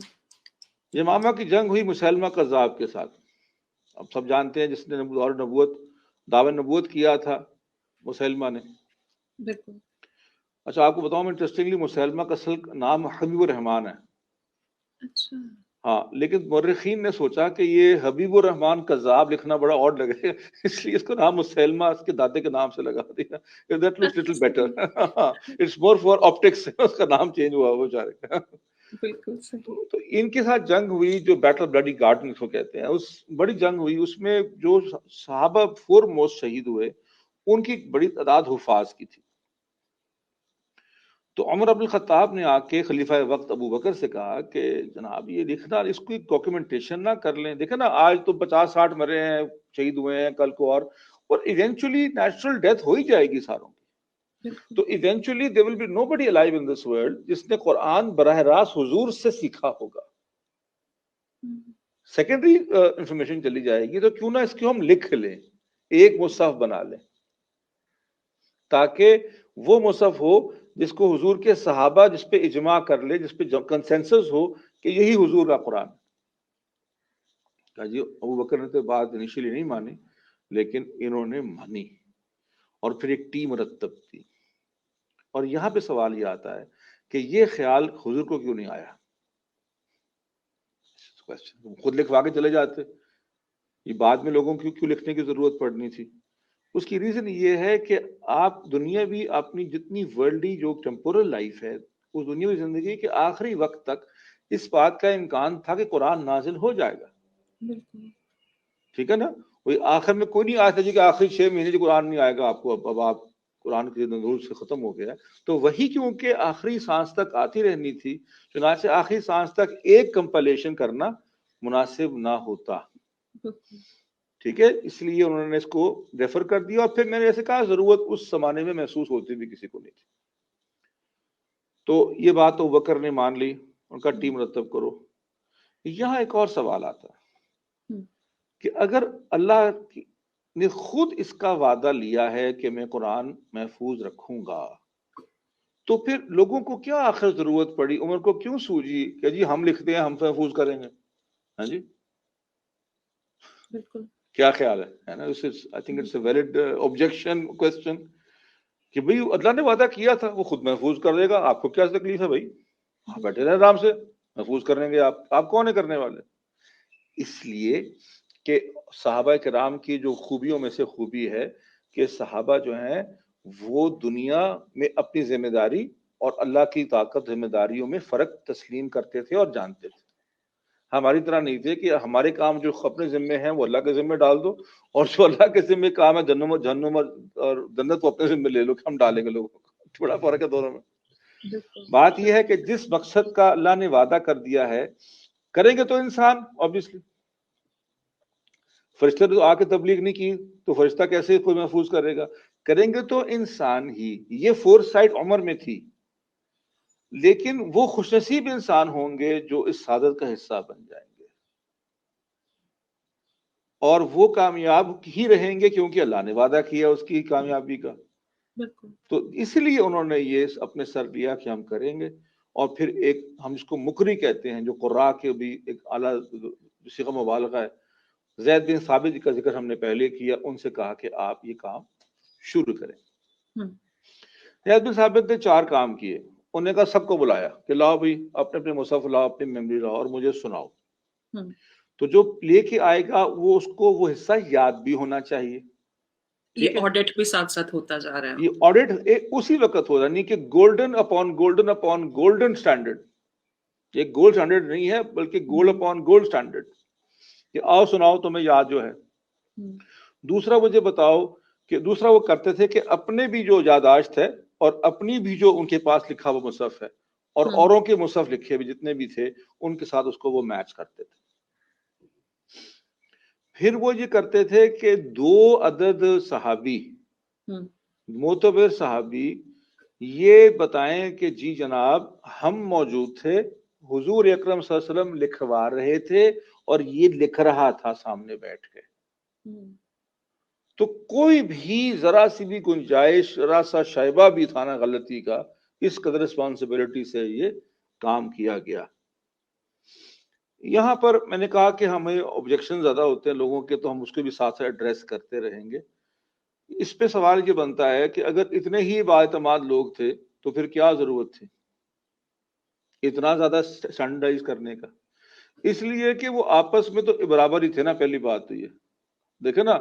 یمامہ کی جنگ ہوئی مسیلمہ کذاب کے ساتھ. اب سب جانتے ہیں جس نے دور نبوت دعوی نبوت کیا تھا مسیلمہ نے. بالکل. اچھا آپ کو بتاؤں میں انٹرسٹنگلی مسیلمہ کا اصل نام حبیب الرحمان ہے. اچھا. ہاں لیکن مورخین نے سوچا کہ یہ حبیب الرحمان کذاب لکھنا بڑا آڈ لگے گا، اس لیے اس کو نام مسیلمہ اس کے دادے کے نام سے لگا دیا. That looks little better. It's more for optics. اس کا نام چینج ہوا وہ بیچارے کا. بالکل صحیح. تو ان کے ساتھ جنگ ہوئی جو بیٹل بلڈی گارڈن کو کہتے ہیں، اس بڑی جنگ ہوئی. اس میں جو صحابہ فور موسٹ شہید ہوئے ان کی بڑی تعداد حفاظ کی تھی. تو عمر بن الخطاب نے آ کے خلیفہ وقت ابو بکر سے کہا کہ جناب یہ لکھنا اس کو ڈاکیومنٹیشن نہ کر لیں. دیکھیں نا آج تو 50-60 مرے ہیں، شہید ہوئے ہیں، کل کو اور ایونچولی نیچرل ڈیتھ ہو ہی جائے گی ساروں کی. تو eventually there will be nobody alive in this world جس نے قرآن براہ راست حضور سے سیکھا ہوگا. سیکنڈری انفارمیشن چلی جائے گی، تو کیوں نہ اس کو ہم لکھ لیں، ایک مصحف بنا لیں تاکہ وہ مصحف ہو جس کو حضور کے صحابہ جس پہ اجماع کر لے، جس پہ کنسنسس ہو کہ یہی حضور کا قرآن. کہا جی ابو بکر نے تو بات انیشلی نہیں مانی لیکن انہوں نے مانی اور پھر ایک ٹیم مرتب تھی. اور یہاں پہ سوال یہ آتا ہے کہ یہ خیال حضور کو کیوں نہیں آیا؟ خود لکھوا کے چلے جاتے, یہ بعد میں لوگوں کو کیوں لکھنے کی ضرورت پڑنی تھی؟ اس کی ریزن یہ ہے کہ آپ دنیاوی اپنی جتنی ورلڈی جو ٹیمپورل لائف ہے اس دنیاوی زندگی کے آخری وقت تک اس بات کا امکان تھا کہ قرآن نازل ہو جائے گا. بالکل ٹھیک ہے نا, وہی آخر میں کوئی نہیں آتا جی کہ آخری 6 مہینے جو قرآن نہیں آئے گا آپ کو, اب آپ قرآن کے نزول سے ختم ہو گیا. تو وہی کیونکہ آخری سانس تک آتی رہنی تھی, چنانچہ آخری سانس تک ایک کمپلیشن کرنا مناسب نہ ہوتا. ٹھیک ہے, اس لیے انہوں نے اس کو ریفر کر دیا. اور پھر میں نے ایسے کہا ضرورت اس زمانے میں محسوس ہوتی بھی کسی کو نہیں تھی. تو یہ بات تو بکر نے مان لی, ان کا ٹیم مرتب کرو. یہاں ایک اور سوال آتا ہے کہ اگر اللہ نے خود اس کا وعدہ لیا ہے کہ میں قرآن محفوظ رکھوں گا, تو پھر لوگوں کو کیا آخر ضرورت پڑی, عمر کو کیوں سوجی کہ جی ہم لکھتے ہیں ہم محفوظ کریں گے؟ ہاں جی بالکل. کیا خیال ہے نا؟ I think it's a valid objection question کہ بھئی اللہ نے وعدہ کیا تھا وہ خود محفوظ کر دے گا, آپ کو کیا تکلیف ہے بھائی, آپ بیٹھے رہے آرام سے, محفوظ کریں گے. آپ کون ہے کرنے والے؟ اس لیے کہ صحابہ کرام کی جو خوبیوں میں سے خوبی ہے کہ صحابہ جو ہیں وہ دنیا میں اپنی ذمہ داری اور اللہ کی طاقت ذمہ داریوں میں فرق تسلیم کرتے تھے اور جانتے تھے. ہماری طرح نہیں تھے کہ ہمارے کام جو اپنے ذمے ہیں وہ اللہ کے ذمے ڈال دو, اور جو اللہ کے ذمے کام ہے جہنم اور جنت کو اپنے ذمے لے لو کہ ہم ڈالیں گے لوگوں کو. بڑا فرق ہے دونوں میں. بات یہ ہے کہ جس مقصد کا اللہ نے وعدہ کر دیا ہے کریں گے تو انسان obviously, فرشتے تو آ کے تبلیغ نہیں کی تو فرشتہ کیسے کوئی محفوظ کرے گا؟ کریں گے تو انسان ہی. یہ فور سائٹ عمر میں تھی, لیکن وہ خوش نصیب انسان ہوں گے جو اس سعادت کا حصہ بن جائیں گے, اور وہ کامیاب ہی رہیں گے کیونکہ اللہ نے وعدہ کیا اس کی کامیابی کا. تو اس لیے انہوں نے یہ اپنے سر لیا کہ ہم کریں گے. اور پھر ایک ہم اس کو مقری کہتے ہیں جو قراء کے بھی ایک اعلیٰ صیغہ مبالغہ ہے, زید بن ثابت کا ذکر ہم نے پہلے کیا, ان سے کہا کہ آپ یہ کام شروع کریں. زید بن ثابت نے 4 کام کیے. انہوں نے کہا سب کو بلایا کہ لاؤ بھائی اپنے اپنے مصحف لاؤ, اپنی میموری لاؤ اور مجھے سناؤ. تو جو لے کے آئے گا وہ اس کو وہ حصہ یاد بھی ہونا چاہیے. یہ آڈٹ بھی ساتھ ساتھ ہوتا جا رہا ہے. یہ آڈٹ اسی وقت ہو رہا, نہیں کہ golden upon golden upon golden standard. یہ گولڈ سٹینڈرڈ نہیں ہے بلکہ گولڈ اپون گولڈ سٹینڈرڈ, کہ آؤ سناؤ تمہیں یاد جو ہے. دوسرا مجھے بتاؤ کہ دوسرا وہ کرتے تھے کہ اپنے بھی جو یادداشت ہے اور اپنی بھی جو ان کے پاس لکھا ہوا مصحف ہے اور اوروں کے مصحف لکھے بھی جتنے بھی تھے ان کے ساتھ اس کو وہ میچ کرتے تھے. پھر وہ یہ کرتے تھے کہ 2 عدد صحابی معتبر صحابی یہ بتائیں کہ جی جناب ہم موجود تھے, حضور اکرم صلی اللہ علیہ وسلم لکھوا رہے تھے اور یہ لکھ رہا تھا سامنے بیٹھ کے. تو کوئی بھی ذرا سی بھی گنجائش, ذرا سا شائبہ بھی تھا نا غلطی کا, اس قدر رسپانسبلٹی سے یہ کام کیا گیا. یہاں پر میں نے کہا کہ ہمیں آبجیکشن زیادہ ہوتے ہیں لوگوں کے, تو ہم اس کو بھی ساتھ ساتھ ایڈریس کرتے رہیں گے. اس پہ سوال یہ بنتا ہے کہ اگر اتنے ہی بااعتماد لوگ تھے تو پھر کیا ضرورت تھی اتنا زیادہ سٹینڈرڈائز کرنے کا؟ اس لیے کہ وہ آپس میں تو برابر ہی تھے نا. پہلی بات تو یہ دیکھیں نا,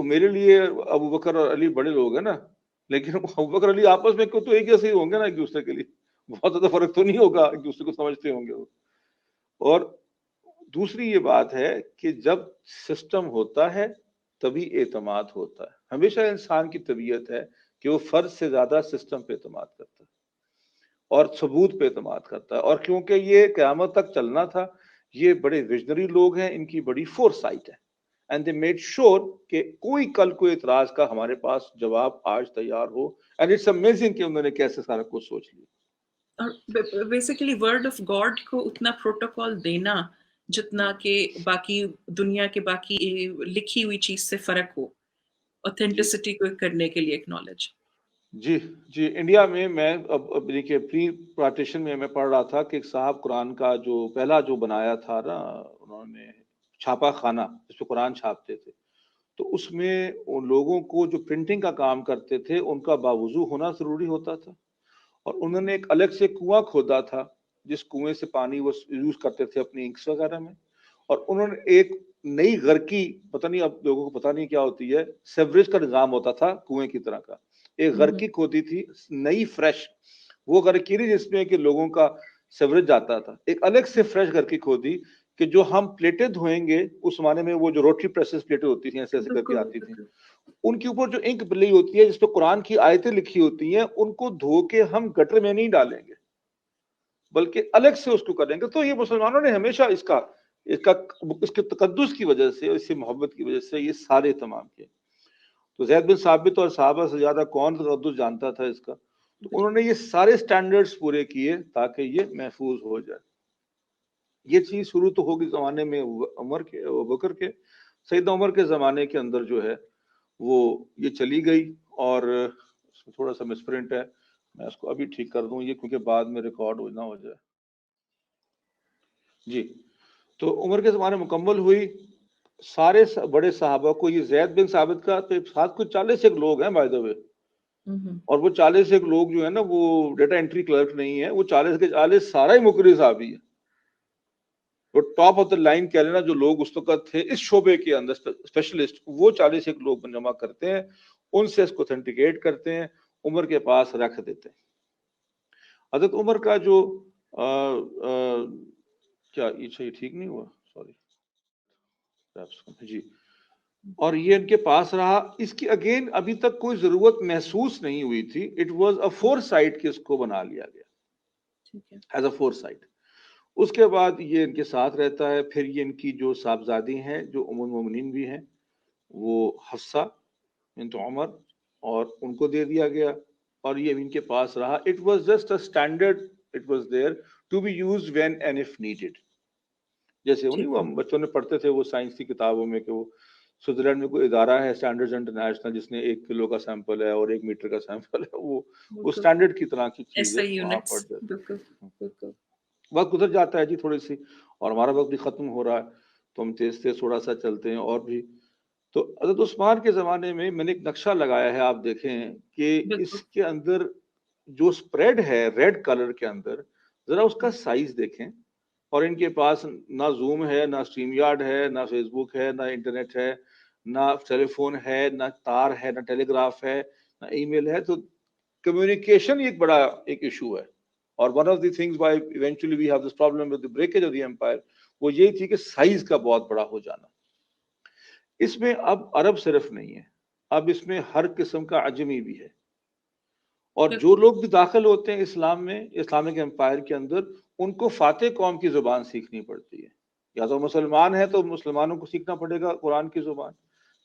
میرے لیے ابو بکر اور علی بڑے لوگ ہیں نا, لیکن ابو بکر علی آپس میں تو ایک جیسے ہی ہوں گے نا, ایک دوسرے کے لیے بہت زیادہ فرق تو نہیں ہوگا, ایک دوسرے کو سمجھتے ہوں گے وہ. اور دوسری یہ بات ہے کہ جب سسٹم ہوتا ہے تبھی اعتماد ہوتا ہے. ہمیشہ انسان کی طبیعت ہے کہ وہ فرد سے زیادہ سسٹم پہ اعتماد کرتا ہے اور ثبوت پہ اعتماد کرتا ہے. اور کیونکہ یہ قیامت تک چلنا تھا, یہ بڑے ویژنری لوگ ہیں, ان کی بڑی فور سائٹ ہے, اینڈ دے میڈ شور کہ کوئی کل کوئی اعتراض کا ہمارے پاس جواب آج تیار ہو. اینڈ اٹس امیزنگ کہ انہوں نے کیسے سارا کچھ سوچ لیا. اور بیسیکلی ورڈ آف گاڈ کو اتنا پروٹوکول دینا جتنا کہ باقی دنیا کے باقی لکھی ہوئی چیز سے فرق ہو, اوتھینٹسٹی کو کرنے کے لیے ایکنالج. جی انڈیا میں میں اب دیکھیے پری پارٹیشن میں پڑھ رہا تھا کہ ایک صاحب قرآن کا جو پہلا جو بنایا تھا نا انہوں نے چھاپا خانہ جس پہ قرآن چھاپتے تھے، تو اس میں ان لوگوں کو جو پرنٹنگ کا کام کرتے تھے ان کا باوضو ہونا ضروری ہوتا تھا، اور انہوں نے ایک الگ سے کنواں کھودا تھا جس کنویں سے پانی وہ یوز کرتے تھے اپنی انکس وغیرہ میں، اور انہوں نے ایک نئی غرقی، پتہ نہیں اب لوگوں کو پتہ نہیں کیا ہوتی ہے، سیوریج کا نظام ہوتا تھا کنویں کی طرح کا، ایک غرقی کھودی تھی نئی فریش، وہ غرقی نہیں جس میں کہ لوگوں کا سیوریج جاتا تھا، ایک الگ سے فریش غرقی کھودی کہ جو ہم پلیٹیں دھوئیں گے، اس زمانے میں وہ جو روٹری پریسز پلیٹیں ہوتی تھیں ایسے ایسے کر کے آتی تھیں، ان کے اوپر جو انک بلی ہوتی ہے جس پہ قرآن کی آیتیں لکھی ہوتی ہیں، ان کو دھو کے ہم گٹر میں نہیں ڈالیں گے بلکہ الگ سے اس کو کریں گے۔ تو یہ مسلمانوں نے ہمیشہ اس کے تقدس کی وجہ سے، اس سے محبت کی وجہ سے یہ سارے تمام کیے۔ تو زید بن ثابت اور صحابہ سے زیادہ کون تقدس جانتا تھا اس کا، تو انہوں نے یہ سارے سٹینڈرڈز پورے کیے تاکہ یہ محفوظ ہو جائے۔ یہ چیز شروع تو ہوگی زمانے میں عمر کے، بکر کے، سیدنا عمر کے زمانے کے اندر جو ہے وہ یہ چلی گئی، اور اس میں تھوڑا سا مسپرنٹ ہے، میں اس کو ابھی ٹھیک کر دوں یہ کیونکہ بعد میں ریکارڈ نہ ہو جائے۔ جی، تو عمر کے زمانے مکمل ہوئی، سارے بڑے صحابہ کو، یہ زید بن ثابت کا تو ساتھ کچھ 40 ایک لوگ ہیں بائی دا وے، اور وہ 40 ایک لوگ جو ہے نا وہ ڈیٹا انٹری کلرک نہیں ہے، وہ 40 کے 40 سارا ہی مقری صحابی ہے، وہ ٹاپ آف دا لائن کہہ لینا جو لوگ اس وقت تھے اس شعبے کے اندر اسپیشلسٹ، وہ 40 ایک لوگ جمع کرتے ہیں، ان سے اس کو اتھینٹیکیٹ کرتے ہیں، عمر کے پاس رکھ دیتے ہیں۔ حضرت عمر کا جو کیا یہ ٹھیک نہیں ہوا، سوری جی، اور یہ ان کے پاس رہا، اس کی اگین ابھی تک کوئی ضرورت محسوس نہیں ہوئی تھی، it was a foresight کہ اس کو بنا لیا گیا ایز اے فور سائٹ۔ اس کے بعد یہ ان کے ساتھ رہتا ہے، پھر یہ ان کی جو صاحبزادی ہیں جو ام المومنین بھی ہیں، وہ حفصہ بنت عمر، اور ان کو دے دیا گیا، اور یہ ان کے پاس رہا۔ It was just a standard, it was there to be used when and if needed, جیسے وہ بچوں نے پڑھتے تھے وہ سائنس کی کتابوں میں کہ وہ سوئٹزرلینڈ میں کوئی ادارہ ہے اسٹینڈرڈز انٹرنیشنل جس نے 1 کلو کا سیمپل ہے اور 1 میٹر کا سیمپل ہے، وہ اسٹینڈرڈ کی طرح کی چیز ہے، وہاں پڑھ جاتے۔ وقت گزر جاتا ہے جی تھوڑی سی، اور ہمارا وقت بھی ختم ہو رہا ہے، تو ہم تیز تھوڑا سا چلتے ہیں اور بھی۔ تو حضرت عثمان کے زمانے میں میں نے ایک نقشہ لگایا ہے، آپ دیکھیں کہ اس کے اندر جو سپریڈ ہے ریڈ کلر کے اندر، ذرا اس کا سائز دیکھیں، اور ان کے پاس نہ زوم ہے، نہ اسٹریم یارڈ ہے، نہ فیس بک ہے، نہ انٹرنیٹ ہے، نہ ٹیلی فون ہے، نہ تار ہے، نہ ٹیلی گراف ہے، نہ ای میل ہے، تو کمیونیکیشن ایک بڑا ایک ایشو ہے، اور one of the things why eventually we have this problem with the breakage of the empire وہ یہی تھی کہ سائز کا بہت بڑا ہو جانا۔ اس میں اب عرب صرف نہیں ہے، اب اس میں ہر قسم کا عجمی بھی ہے، اور جو لوگ بھی داخل ہوتے ہیں اسلام میں، اسلامک امپائر کے اندر، ان کو فاتح قوم کی زبان سیکھنی پڑتی ہے، یا تو مسلمان ہے تو مسلمانوں کو سیکھنا پڑے گا قرآن کی زبان،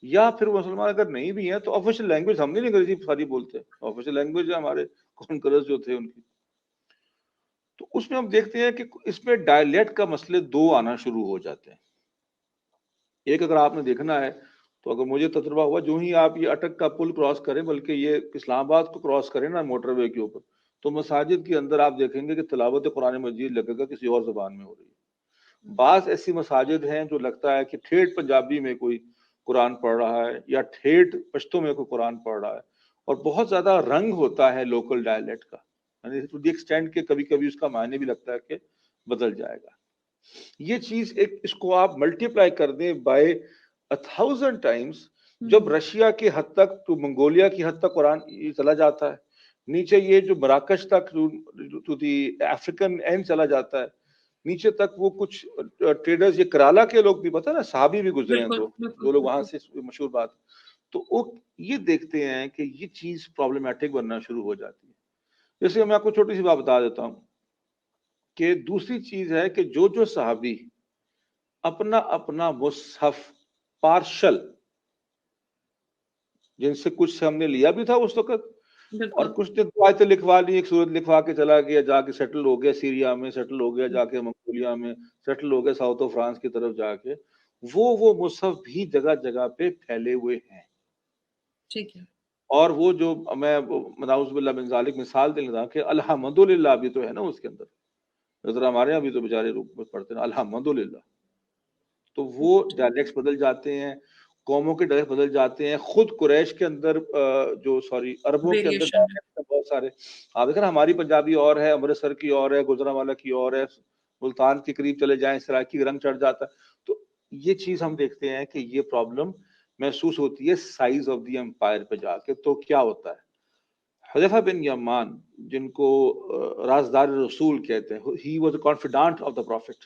یا پھر مسلمان اگر نہیں بھی ہیں تو آفیشیل لینگویج ہم نہیں انگریزی ساری بولتے، آفیشیل لینگویج ہے ہمارے کانکررز جو تھے ان کی۔ تو اس میں ہم دیکھتے ہیں کہ اس میں ڈائلیکٹ کا مسئلے 2 آنا شروع ہو جاتے ہیں۔ ایک اگر آپ نے دیکھنا ہے تو اگر مجھے تجربہ ہوا، جو ہی آپ یہ اٹک کا پل کراس کریں، بلکہ یہ اسلام آباد کو کراس کریں نا موٹر وے کے اوپر، تو مساجد کے اندر آپ دیکھیں گے کہ تلاوت قرآن مجید لگے گا کسی اور زبان میں ہو رہی ہے۔ بعض ایسی مساجد ہیں جو لگتا ہے کہ ٹھیٹھ پنجابی میں کوئی قرآن پڑھ رہا ہے یا ٹھیٹھ پشتو میں کوئی قرآن پڑھ رہا ہے، اور بہت زیادہ رنگ ہوتا ہے لوکل ڈائلیکٹ کا، ٹو دی ایکسٹینڈ کہ کبھی کبھی اس کا معنی بھی لگتا ہے کہ بدل جائے گا۔ یہ چیز ایک، اس کو آپ ملٹیپلائی کر دیں بائی 1000 ٹائمز، جب رشیا کی حد تک تو منگولیا کی حد تک قرآن یہ چلا جاتا ہے، نیچے یہ جو مراکش تک ٹو دی افریقن اینڈ چلا جاتا ہے، نیچے تک وہ کچھ ٹریڈرز، یہ کرالا کے لوگ بھی، پتہ نا صحابی بھی گزرے ہیں دو لوگ وہاں سے، مشہور بات۔ تو وہ یہ دیکھتے ہیں کہ یہ چیز پرابلمٹک بننا شروع ہو جاتی ہے۔ جیسے میں آپ کو چھوٹی سی بات بتا دیتا ہوں کہ دوسری چیز ہے کہ جو صحابی اپنا اپنا مصحف پارشل، جن سے کچھ سے ہم نے لیا بھی تھا اس وقت، اور کچھ نے دو آیتیں لکھوا لی، ایک سورت لکھوا کے چلا گیا، جا کے سیٹل ہو گیا سیریا میں، سیٹل ہو گیا جا کے منگولیا میں، سیٹل ہو گیا ساؤتھ آف فرانس کی طرف جا کے، وہ مصحف بھی جگہ جگہ پہ پھیلے ہوئے ہیں۔ ٹھیک ہے، اور وہ جو میں نعوذ باللہ من ذالک مثال دے رہا کہ الحمدللہ بھی تو ہے نا اس کے اندر، ذرا ہمارے یہاں بھی تو بیچارے پڑھتے ہیں الحمدللہ، تو وہ ڈائلیکٹس بدل جاتے ہیں, قوموں کے ڈائلیکٹ بدل جاتے ہیں. خود قریش کے اندر عربوں کے اندر ڈائلیکٹس بہت سارے. آپ دیکھیں نا, ہماری پنجابی اور ہے, امرتسر کی اور ہے, گجرانوالہ کی اور ہے, ملتان کے قریب چلے جائیں سرائکی رنگ چڑھ جاتا ہے. تو یہ چیز ہم دیکھتے ہیں کہ یہ پرابلم محسوس ہوتی ہے سائز آف دی امپائر پہ جا کے. تو کیا ہوتا ہے, حذیفہ بن یمان جن کو رازدار رسول کہتے ہیں, he was a confidant of the prophet,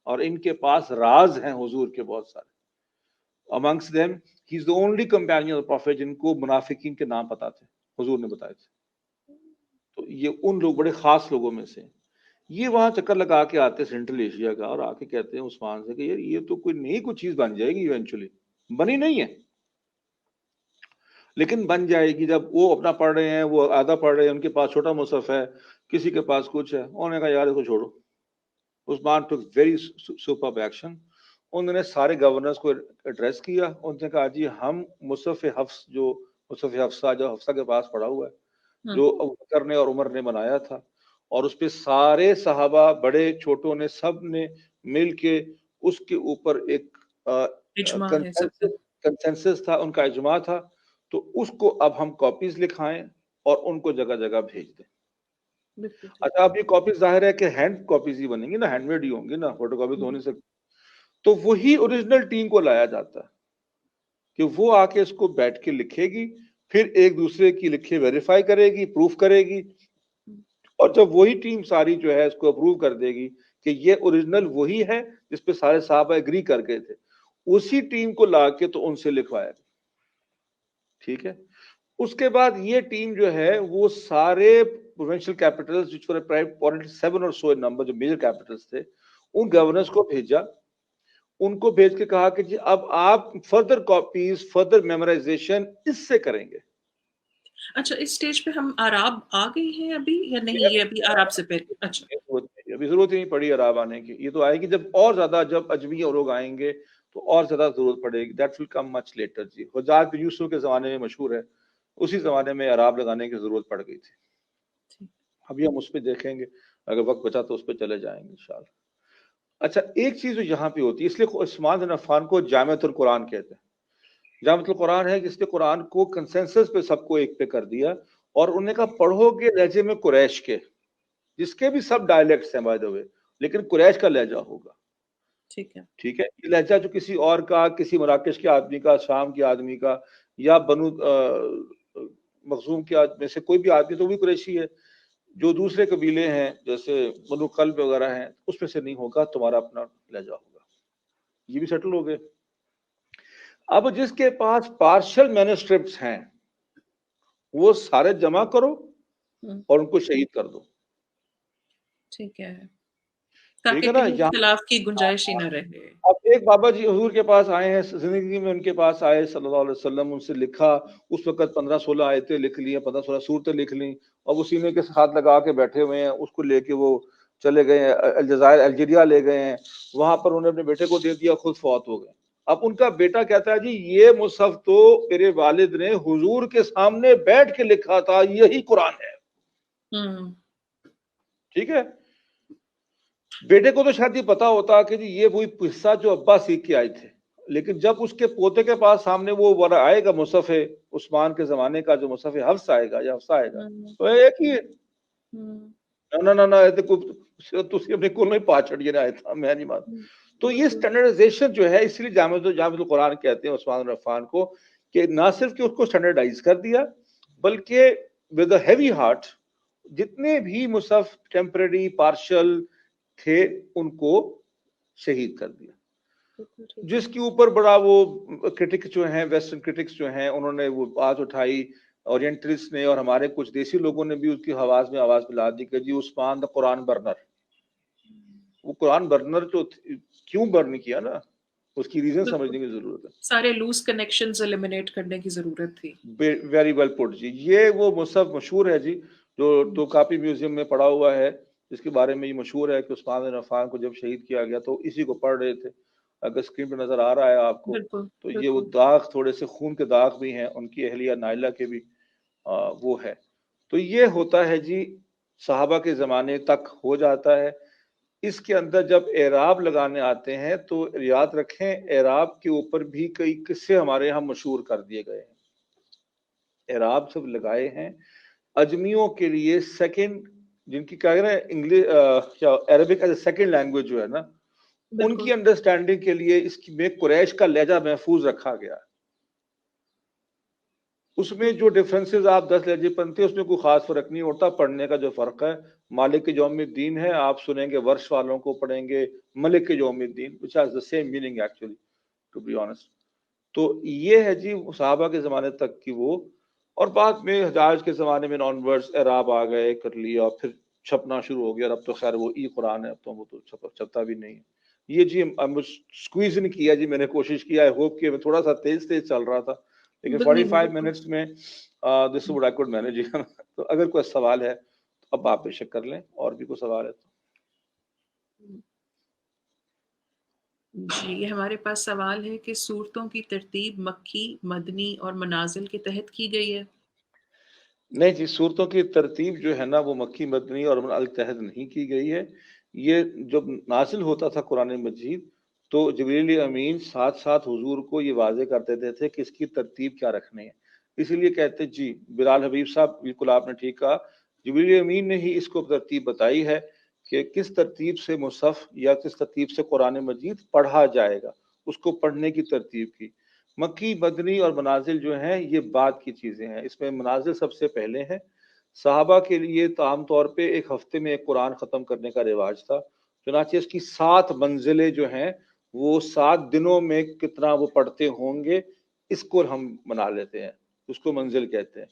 اور ان کے پاس راز ہیں حضور کے بہت سارے. amongst them he is the only companion of the prophet جن کو منافقین کے نام پتا تھے, حضور نے بتائے تھے. تو یہ ان لوگ بڑے خاص لوگوں میں سے. یہ وہاں چکر لگا کے آتے سینٹرل ایشیا کا, اور آ کے کہتے ہیں عثمان سے کہ یار یہ تو کوئی نئی کوئی چیز بن جائے گی ایونچولی. بنی نہیں ہے لیکن بن جائے گی. جب وہ اپنا پڑھ رہے ہیں, وہ آدھا پڑھ رہے ہیں, ان کے پاس چھوٹا مصحف ہے, کسی کے پاس کچھ ہے, انہوں نے کہا یار اس کو چھوڑو. عثمان took very superb action. انہوں نے سارے گورنرز کو ایڈریس کیا. انہوں نے کہا جی ہم مصحف حفص جو حفصہ کے پاس پڑا ہوا ہے, جو ابو بکر نے اور عمر نے بنایا تھا, اور اس پہ سارے صحابہ بڑے چھوٹوں نے سب نے مل کے اس کے اوپر ایک کنسنسس تھا, ان کا اجماع تھا. تو اس کو اب ہم کاپیز لکھائیں اور ان کو جگہ جگہ بھیج دیں. اچھا اب یہ کاپیز ظاہر ہے کہ ہینڈ کاپیز ہی بنیں گی نا, ہینڈ میڈ ہی ہوں گی نا, فوٹو کاپی تو ہو نہیں سکتی. تو وہی اوریجنل ٹیم کو لایا جاتا ہے کہ وہ آ کے اس کو بیٹھ کے لکھے گی, پھر ایک دوسرے کی لکھے ویریفائی کرے گی, پروف کرے گی, اور جب وہی ٹیم ساری جو ہے اس کو اپروو کر دے گی کہ یہ اوریجنل وہی ہے جس پہ سارے صحابہ ایگری کر گئے تھے, اسی ٹیم کو لا کے تو ان سے لکھوایا. ٹھیک ہے. اس کے بعد یہ ٹیم جو ہے وہ سارے provincial capitals which were about 7 or so in number, جو میجر کیپٹلز تھے, ان گورنرز کو بھیجا. ان کو بھیج کے کہا کہ جی اب آپ فردر کاپیز, فردر میمورائزیشن اس سے کریں گے. اچھا اس سٹیج پہ ہم عراب آ گئے ہیں ابھی یا نہیں, یہ ابھی عراب سے پہلے؟ اچھا ابھی ضرورت ہی نہیں پڑی عراب آنے کی, یہ تو آئے گی جب اور زیادہ, جب اجمی اور لوگ آئیں گے تو اور زیادہ ضرورت پڑے گی. That will come much later. جی حجاج بن یوسف کے زمانے میں مشہور ہے, اسی زمانے میں عراب لگانے کی ضرورت پڑ گئی تھی. ابھی ہم اس پہ دیکھیں گے, اگر وقت بچا تو اس پہ چلے جائیں گے انشاءاللہ. اچھا ایک چیز جو یہاں پہ ہوتی ہے, اس لیے عثمان بن عفان کو جامعۃ القرآن کہتے ہیں. جامعۃ القرآن ہے جس نے قرآن کو کنسنسس پہ سب کو ایک پہ کر دیا, اور انہوں نے کہا پڑھو گے لہجے میں قریش کے, جس کے بھی سب ڈائلیکٹس ہیں بائی دا وے, لیکن قریش کا لہجہ ہوگا. ٹھیک ہے. یہ لہجہ جو کسی اور کا, کسی مراکش کے آدمی کا, شام کے آدمی کا, یا بنو مخزوم کے میں سے کوئی بھی آدمی, تو بھی قریشی ہے. جو دوسرے قبیلے ہیں جیسے بنو قلب وغیرہ ہیں, اس میں سے نہیں ہوگا, تمہارا اپنا لہجہ ہوگا. یہ بھی سیٹل ہو گئے. اب جس کے پاس پارشل مینوسکرپٹس ہیں وہ سارے جمع کرو اور ان کو شہید کر دو. ٹھیک ہے, تاکہ کہیں اختلاف کی گنجائش ہی نہ رہے. اب ایک بابا جی حضور کے پاس آئے ہیں, زندگی میں ان کے پاس آئے صلی اللہ علیہ وسلم, ان سے لکھا. اس وقت 15-16 آیتیں لکھ لی, 15-16 صورتیں لکھ لیں, اور وہ سینے کے ساتھ لگا کے بیٹھے ہوئے ہیں. اس کو لے کے وہ چلے گئے ہیں الجزائر, الجیریا لے گئے ہیں. وہاں پر انہوں نے اپنے بیٹے کو دے دیا, خود فوت ہو گئے. اب ان کا بیٹا کہتا ہے جی یہ مصحف تو میرے والد نے حضور کے سامنے بیٹھ کے لکھا تھا, یہی قرآن ہے. ٹھیک ہے. بیٹے کو تو شاید یہ پتا ہوتا کہ جی یہ وہی قصہ جو ابا سیکھ کے آئے تھے, لیکن جب اس کے پوتے کے پاس سامنے وہ آئے گا مصحف عثمان کے زمانے کا, جو مصحف حفص آئے گا یا حفصہ آئے گا, تو ایک ہی ہے. تسی اپنے کول میں پا چھڑیے نہ آئے تھا, میں نہیں مانتا. تو یہ اسٹینڈرڈائزیشن جو ہے, اس لیے جامعۃ القرآن کہتے ہیں عثمان بن عفان کو, کہ نہ صرف کہ اس کو اسٹینڈرڈائز کر دیا, بلکہ ود اے ہیوی ہارٹ جتنے بھی مصحف ٹیمپرری پارشل تھے ان کو شہید کر دیا. جس کے اوپر بڑا وہ کرٹکس جو ہیں, ویسٹرن کرٹکس جو ہیں, انہوں نے وہ بات اٹھائی, اورینٹلسٹ نے اور ہمارے کچھ دیسی لوگوں نے بھی اس کی آواز میں آواز ملا دی کہ جی عثمان دا قرآن برنر. وہ قرآن برنر جو کیوں برن کیا نا, اس کی ریزن سمجھنے کی ضرورت ہے. سارے لوز کنیکشنز ایلیمینیٹ کرنے کی ضرورت تھی. ویری ویل پٹ جی. یہ وہ مصحف مشہور ہے جی, جو تو کاپی میوزیم میں پڑا ہوا ہے, جس کے بارے میں یہ مشہور ہے کہ عثمان بن عفان کو جب شہید کیا گیا تو اسی کو پڑھ رہے تھے. اگر اسکرین پہ نظر آ رہا ہے آپ کو, تو یہ وہ داغ, تھوڑے سے خون کے داغ بھی ہیں, ان کی اہلیہ نائلہ کے بھی وہ ہے. تو یہ ہوتا ہے جی, صحابہ کے زمانے تک ہو جاتا ہے. اس کے اندر جب اعراب لگانے آتے ہیں تو یاد رکھیں اعراب کے اوپر بھی کئی قصے ہمارے یہاں مشہور کر دیے گئے ہیں. اعراب سب لگائے ہیں اجمیوں کے لیے سیکنڈ، جن کی کیا کہنا ہے انگلش کیا Arabic as a second language جو ہے نا، ان کی انڈرسٹینڈنگ کے لیے اس میں قریش کا لہجہ محفوظ رکھا گیا. اس میں جو ڈفرینسز آپ 10 لہجے پنتے اس میں کوئی خاص فرق نہیں ہوتا. پڑھنے کا جو فرق ہے، مالک یوم الدین ہے آپ سنیں گے ورش والوں کو پڑھیں گے ملک یوم الدین which has the same meaning actually to be honest. تو یہ ہے جی صحابہ کے زمانے تک کی وہ، اور بعد میں حجاج کے زمانے میں آن ورڈز اعراب آ گئے کر لیا، اور پھر چھپنا شروع ہو گیا. اور اب تو خیر وہ ای قرآن ہے، اب تو وہ تو چھپتا بھی نہیں ہے. یہ جی سکویز نہیں کیا جی، میں نے کوشش کیا. آئی ہوپ کہ میں تھوڑا سا تیز چل رہا تھا، لیکن 45 منٹس میں this would I could manage. تو اگر کوئی سوال ہے تو اب آپ بے شک کر لیں، اور بھی کوئی سوال ہے تو. جی ہمارے پاس سوال ہے کہ سورتوں کی ترتیب مکی، مدنی اور منازل کے تحت کی گئی ہے؟ نہیں جی، سورتوں کی ترتیب جو ہے نا وہ مکی، مدنی اور منازل کے تحت نہیں کی گئی ہے. یہ جب نازل ہوتا تھا قرآن مجید تو جبریل امین ساتھ ساتھ حضور کو یہ واضح کر دیتے تھے کہ اس کی ترتیب کیا رکھنی ہے. اسی لیے کہتے جی بلال حبیب صاحب بالکل آپ نے ٹھیک کہا، جبریل امین نے ہی اس کو ترتیب بتائی ہے کہ کس ترتیب سے مصحف یا کس ترتیب سے قرآن مجید پڑھا جائے گا، اس کو پڑھنے کی ترتیب کی. مکی، مدنی اور منازل جو ہیں یہ بعد کی چیزیں ہیں. اس میں منازل سب سے پہلے ہیں. صحابہ کے لیے تو عام طور پہ ایک ہفتے میں ایک قرآن ختم کرنے کا رواج تھا، چنانچہ اس کی 7 منزلیں جو ہیں وہ 7 دنوں میں کتنا وہ پڑھتے ہوں گے اس کو ہم منا لیتے ہیں، اس کو منزل کہتے ہیں.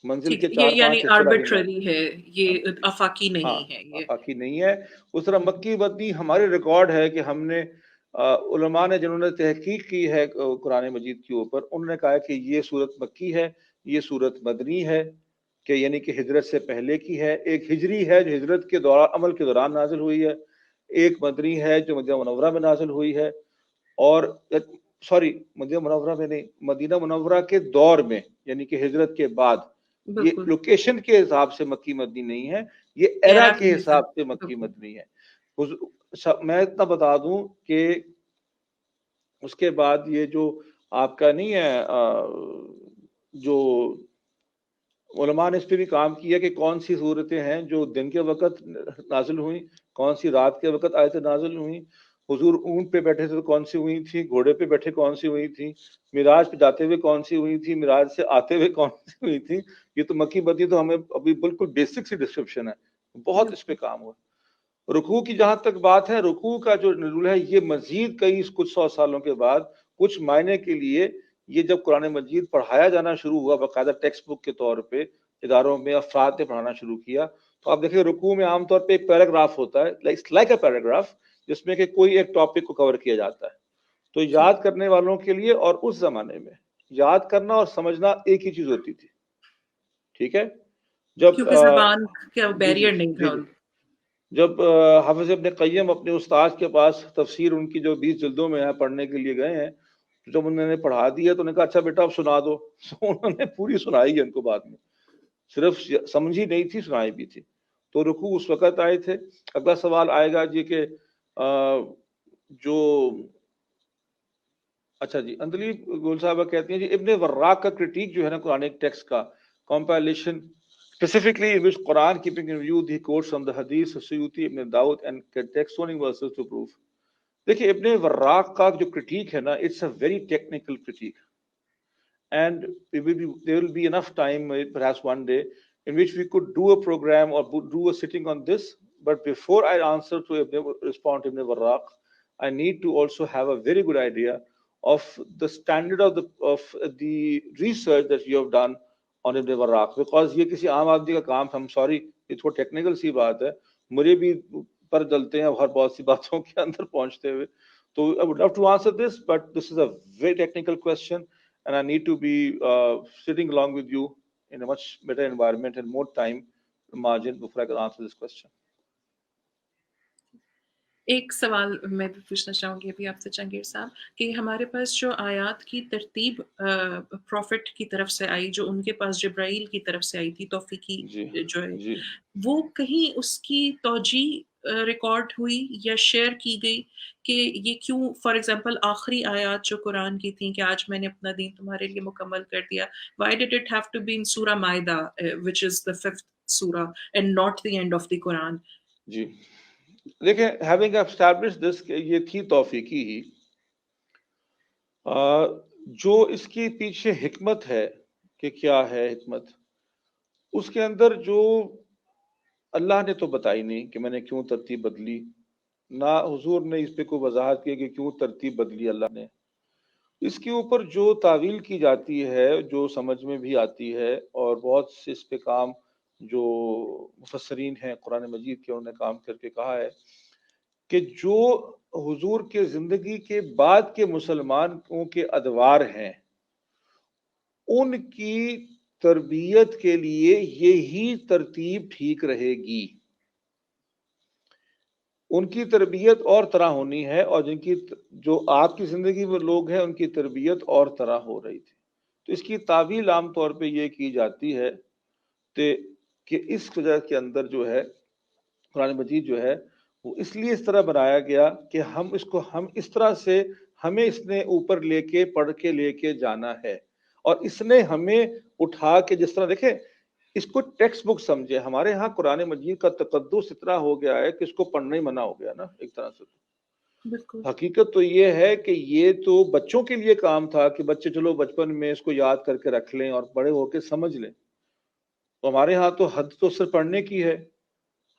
منزل ٹھیک کے ہے، یہ 4 یعنی 5 اس طرح بھی آربیٹری ہے، یہ آفاقی ہاں نہیں ہے یہ. باقی نہیں ہے. اس طرح مکی مدنی ہمارے ریکارڈ ہے کہ ہم نے علماء نے جنہوں نے تحقیق کی ہے قرآن مجید کے اوپر، انہوں نے کہا کہ یہ صورت مکی ہے، یہ صورت مدنی ہے، کہ یعنی کہ ہجرت سے پہلے کی ہے. ایک ہجری ہے جو ہجرت کے دوران عمل کے دوران نازل ہوئی ہے، ایک مدنی ہے جو مدینہ منورہ میں نازل ہوئی ہے، اور مدینہ منورہ میں نہیں، مدینہ منورہ کے دور میں یعنی کہ ہجرت کے بعد. یہ بالکل لوکیشن کے حساب سے مکی مدنی نہیں ہے، یہ ایرا کے حساب سے مکی مدنی ہے. میں اتنا بتا دوں کہ اس کے بعد یہ جو آپ کا نہیں ہے جو علماء نے اس پہ بھی کام کیا کہ کون سی صورتیں ہیں جو دن کے وقت نازل ہوئیں، کون سی رات کے وقت آیتیں نازل ہوئیں، حضور اونٹ پہ بیٹھے تھے تو کون سی ہوئی تھی، گھوڑے پہ بیٹھے کون سی ہوئی تھی، معراج پہ جاتے ہوئے کون سی ہوئی تھی، معراج سے آتے ہوئے کون سی ہوئی تھی. یہ تو مکی مدنی تو ہمیں ابھی بالکل بیسک سی ڈسکرپشن ہے، بہت اس پہ کام ہوا. رکوع کی جہاں تک بات ہے، رکوع کا جو نزول ہے یہ مزید کئی کچھ 100 سالوں کے بعد کچھ معنی کے لیے یہ جب قرآن مجید پڑھایا جانا شروع ہوا باقاعدہ ٹیکسٹ بک کے طور پہ اداروں میں، افراد نے پڑھانا شروع کیا، تو آپ دیکھیں رکوع میں عام طور پہ ایک پیراگراف ہوتا ہے لائک اے پیراگراف، جس میں کہ کوئی ایک ٹاپک کو کور کیا جاتا ہے. تو یاد کرنے والوں کے لیے اور اس زمانے میں یاد کرنا اور سمجھنا ایک ہی چیز ہوتی تھی. ٹھیک ہے، جب کیونکہ زبان کا بیریئر نہیں تھا. جب حافظ ابن قیم اپنے استاد کے پاس تفسیر ان کی جو 20 جلدوں میں ہے پڑھنے کے لیے گئے ہیں، جب انہوں نے پڑھا دی ہے تو انہوں نے کہا اچھا بیٹا اب سنا دو. انہوں نے پوری سنائی ہے ان کو، بعد میں صرف سمجھی نہیں تھی سنائی بھی تھی. تو رکوع اس وقت آئے تھے. اگلا سوال آئے گا جی کہ جو اچھا جی اندلی گول صاحبہ کہتی ہیں جی ابن وراق کا کرٹیک جو ہے نا قرآن ٹیکسٹ کا compilation specifically in which Quran keeping in view the quotes from the Hadith of Suyuti, Ibn Daud and textual verses to prove. دیکھیں ابن وراق کا جو کرٹیک ہے نا it's a very technical critique and there will be enough time perhaps one day in which we could do a program or do a sitting on this. But before I answer to respond to Ibn Warraq, I need to also have a very good idea of the standard of the research that you have done on Ibn Warraq, because یہ کسی عام آدمی کا کام ہم سوری یہ تھوڑا ٹیکنیکل سی بات ہے، مجھے بھی پر جلتے ہیں ہر بہت سی باتوں کے اندر پہنچتے ہوئے. تو I would love to answer this, but this is a very technical question and I need to be sitting along with you in a much better environment and more time margin before I can answer this question. ایک سوال میں بھی پوچھنا چاہوں گی ابھی آپ سے جہانگیر صاحب کہ ہمارے پاس جو آیات کی ترتیب پروفٹ کی طرف سے آئی، جو ان کے پاس جبرائیل کی طرف سے آئی تھی توفیقی جو ہے، وہ کہیں اس کی توجیہ ریکارڈ ہوئی یا شیئر کی گئی کہ یہ کیوں فار ایگزامپل آخری آیات جو قرآن کی تھیں کہ آج میں نے اپنا دین تمہارے لیے مکمل کر دیا, why did it have to be in surah Maidah which is the 5th surah and not the end of the Quran? جی دیکھیں, ہیونگ اسٹیبلش دس کہ یہ تھی توفیقی ہی, جو اس کی پیچھے حکمت ہے کہ کیا ہے حکمت, اس کے اندر جو اللہ نے تو بتائی نہیں کہ میں نے کیوں ترتیب بدلی, نہ حضور نے اس پہ کوئی وضاحت کی کہ کیوں ترتیب بدلی اللہ نے. اس کے اوپر جو تعویل کی جاتی ہے, جو سمجھ میں بھی آتی ہے, اور بہت سے اس پہ کام جو مفسرین ہیں قرآن مجید کے, انہوں نے کام کر کے کہا ہے کہ جو حضور کے زندگی کے بعد کے مسلمانوں کے ادوار ہیں, ان کی تربیت کے لیے یہی ترتیب ٹھیک رہے گی. ان کی تربیت اور طرح ہونی ہے, اور جن کی جو آپ کی زندگی میں لوگ ہیں ان کی تربیت اور طرح ہو رہی تھی. تو اس کی تعویل عام طور پہ یہ کی جاتی ہے کہ اس وجہ کے اندر جو ہے قرآن مجید جو ہے وہ اس لیے اس طرح بنایا گیا کہ ہم اس طرح سے ہمیں اس نے اوپر لے کے پڑھ کے لے کے جانا ہے, اور اس نے ہمیں اٹھا کے جس طرح دیکھیں اس کو ٹیکسٹ بک سمجھے. ہمارے ہاں قرآن مجید کا تقدس اتنا ہو گیا ہے کہ اس کو پڑھنا ہی منع ہو گیا نا ایک طرح سے. بالکل حقیقت تو یہ ہے کہ یہ تو بچوں کے لیے کام تھا کہ بچے چلو بچپن میں اس کو یاد کر کے رکھ لیں اور بڑے ہو کے سمجھ لیں. تو ہمارے ہاں تو حد تو صرف پڑھنے کی ہے,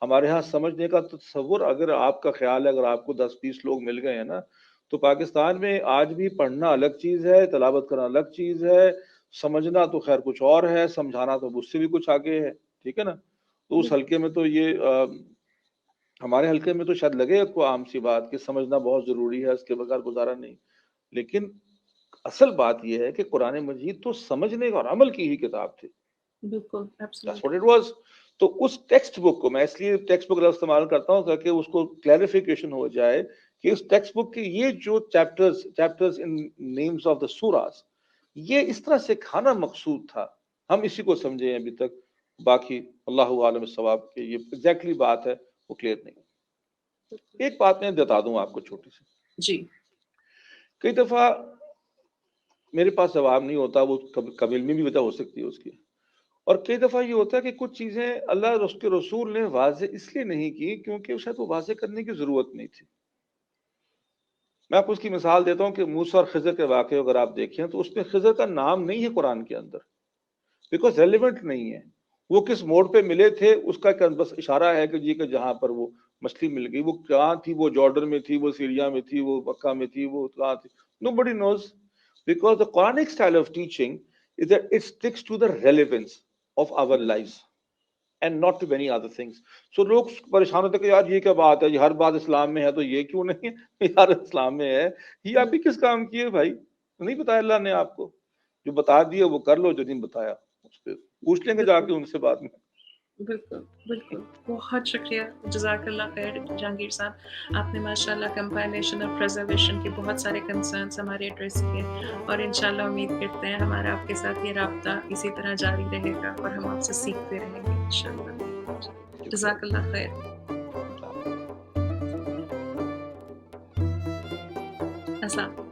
ہمارے ہاں سمجھنے کا تصور, اگر آپ کا خیال ہے اگر آپ کو 10-20 لوگ مل گئے ہیں نا, تو پاکستان میں آج بھی پڑھنا الگ چیز ہے, تلاوت کرنا الگ چیز ہے, سمجھنا تو خیر کچھ اور ہے, سمجھانا تو اس سے بھی کچھ آگے ہے, ٹھیک ہے نا. تو اس حلقے میں تو یہ ہمارے حلقے میں تو شاید لگے کو عام سی بات کہ سمجھنا بہت ضروری ہے, اس کے بغیر گزارا نہیں. لیکن اصل بات یہ ہے کہ قرآن مجید تو سمجھنے اور عمل کی ہی کتاب تھی. بالکل That's what it was. تو اس ٹیکسٹ بک کو میں اس لیے ٹیکسٹ بک استعمال کرتا ہوں تاکہ اس کو کلیریفیکیشن ہو جائے کہ اس ٹیکسٹ بک کے یہ جو chapters in names of the surahs, یہ اس طرح سے کھانا مقصود تھا. ہم اسی کو سمجھے ابھی تک, باقی اللہ عالم الصواب کہ یہ ایگزیکٹلی بات ہے وہ کلیئر نہیں. ایک بات میں بتا دوں آپ کو چھوٹی سی, جی. کئی دفعہ میرے پاس جواب نہیں ہوتا, وہ کم علمی بھی وجہ ہو سکتی ہے اس کی, اور کئی دفعہ یہ ہوتا ہے کہ کچھ چیزیں اللہ اور اس کے رسول نے واضح اس لیے نہیں کی کیونکہ شاید وہ واضح کرنے کی ضرورت نہیں تھی. میں آپ کو اس کی مثال دیتا ہوں کہ موسیٰ اور خضر کے واقعے اگر آپ دیکھیں تو اس میں خضر کا نام نہیں ہے قرآن کے اندر, بیکاز ریلیونٹ نہیں ہے. وہ کس موڑ پہ ملے تھے اس کا بس اشارہ ہے کہ جی کہ جہاں پر وہ مچھلی مل گئی, وہ کہاں تھی, وہ جارڈن میں تھی, وہ سیریا میں تھی, وہ مکہ میں تھی, وہ کہاں تھی, nobody knows, because the Quranic style of teaching is that it sticks to the relevance of our lives and not to many other things. So لوگ پریشان ہوتے کہ یار یہ کیا بات ہے, یہ ہر بات اسلام میں ہے تو یہ کیوں نہیں ہے, یار اسلام میں ہے, یہ آپ ہی کس کام کی ہے بھائی, نہیں بتایا اللہ نے آپ کو, جو بتا دیا وہ کر لو, جو نہیں بتایا اس پہ پوچھ لیں گے جا کے ان سے بعد میں. بالکل بالکل, بہت شکریہ, جزاک اللہ خیر جہانگیر صاحب. آپ نے ماشاء اللہ کمپائلیشن اور پریزرویشن کے بہت سارے کنسرنس ہمارے ایڈریس کیے, اور انشاءاللہ امید کرتے ہیں ہمارا آپ کے ساتھ یہ رابطہ اسی طرح جاری رہے گا اور ہم آپ سے سیکھتے رہیں گے انشاءاللہ. جزاک اللہ خیر. السلام.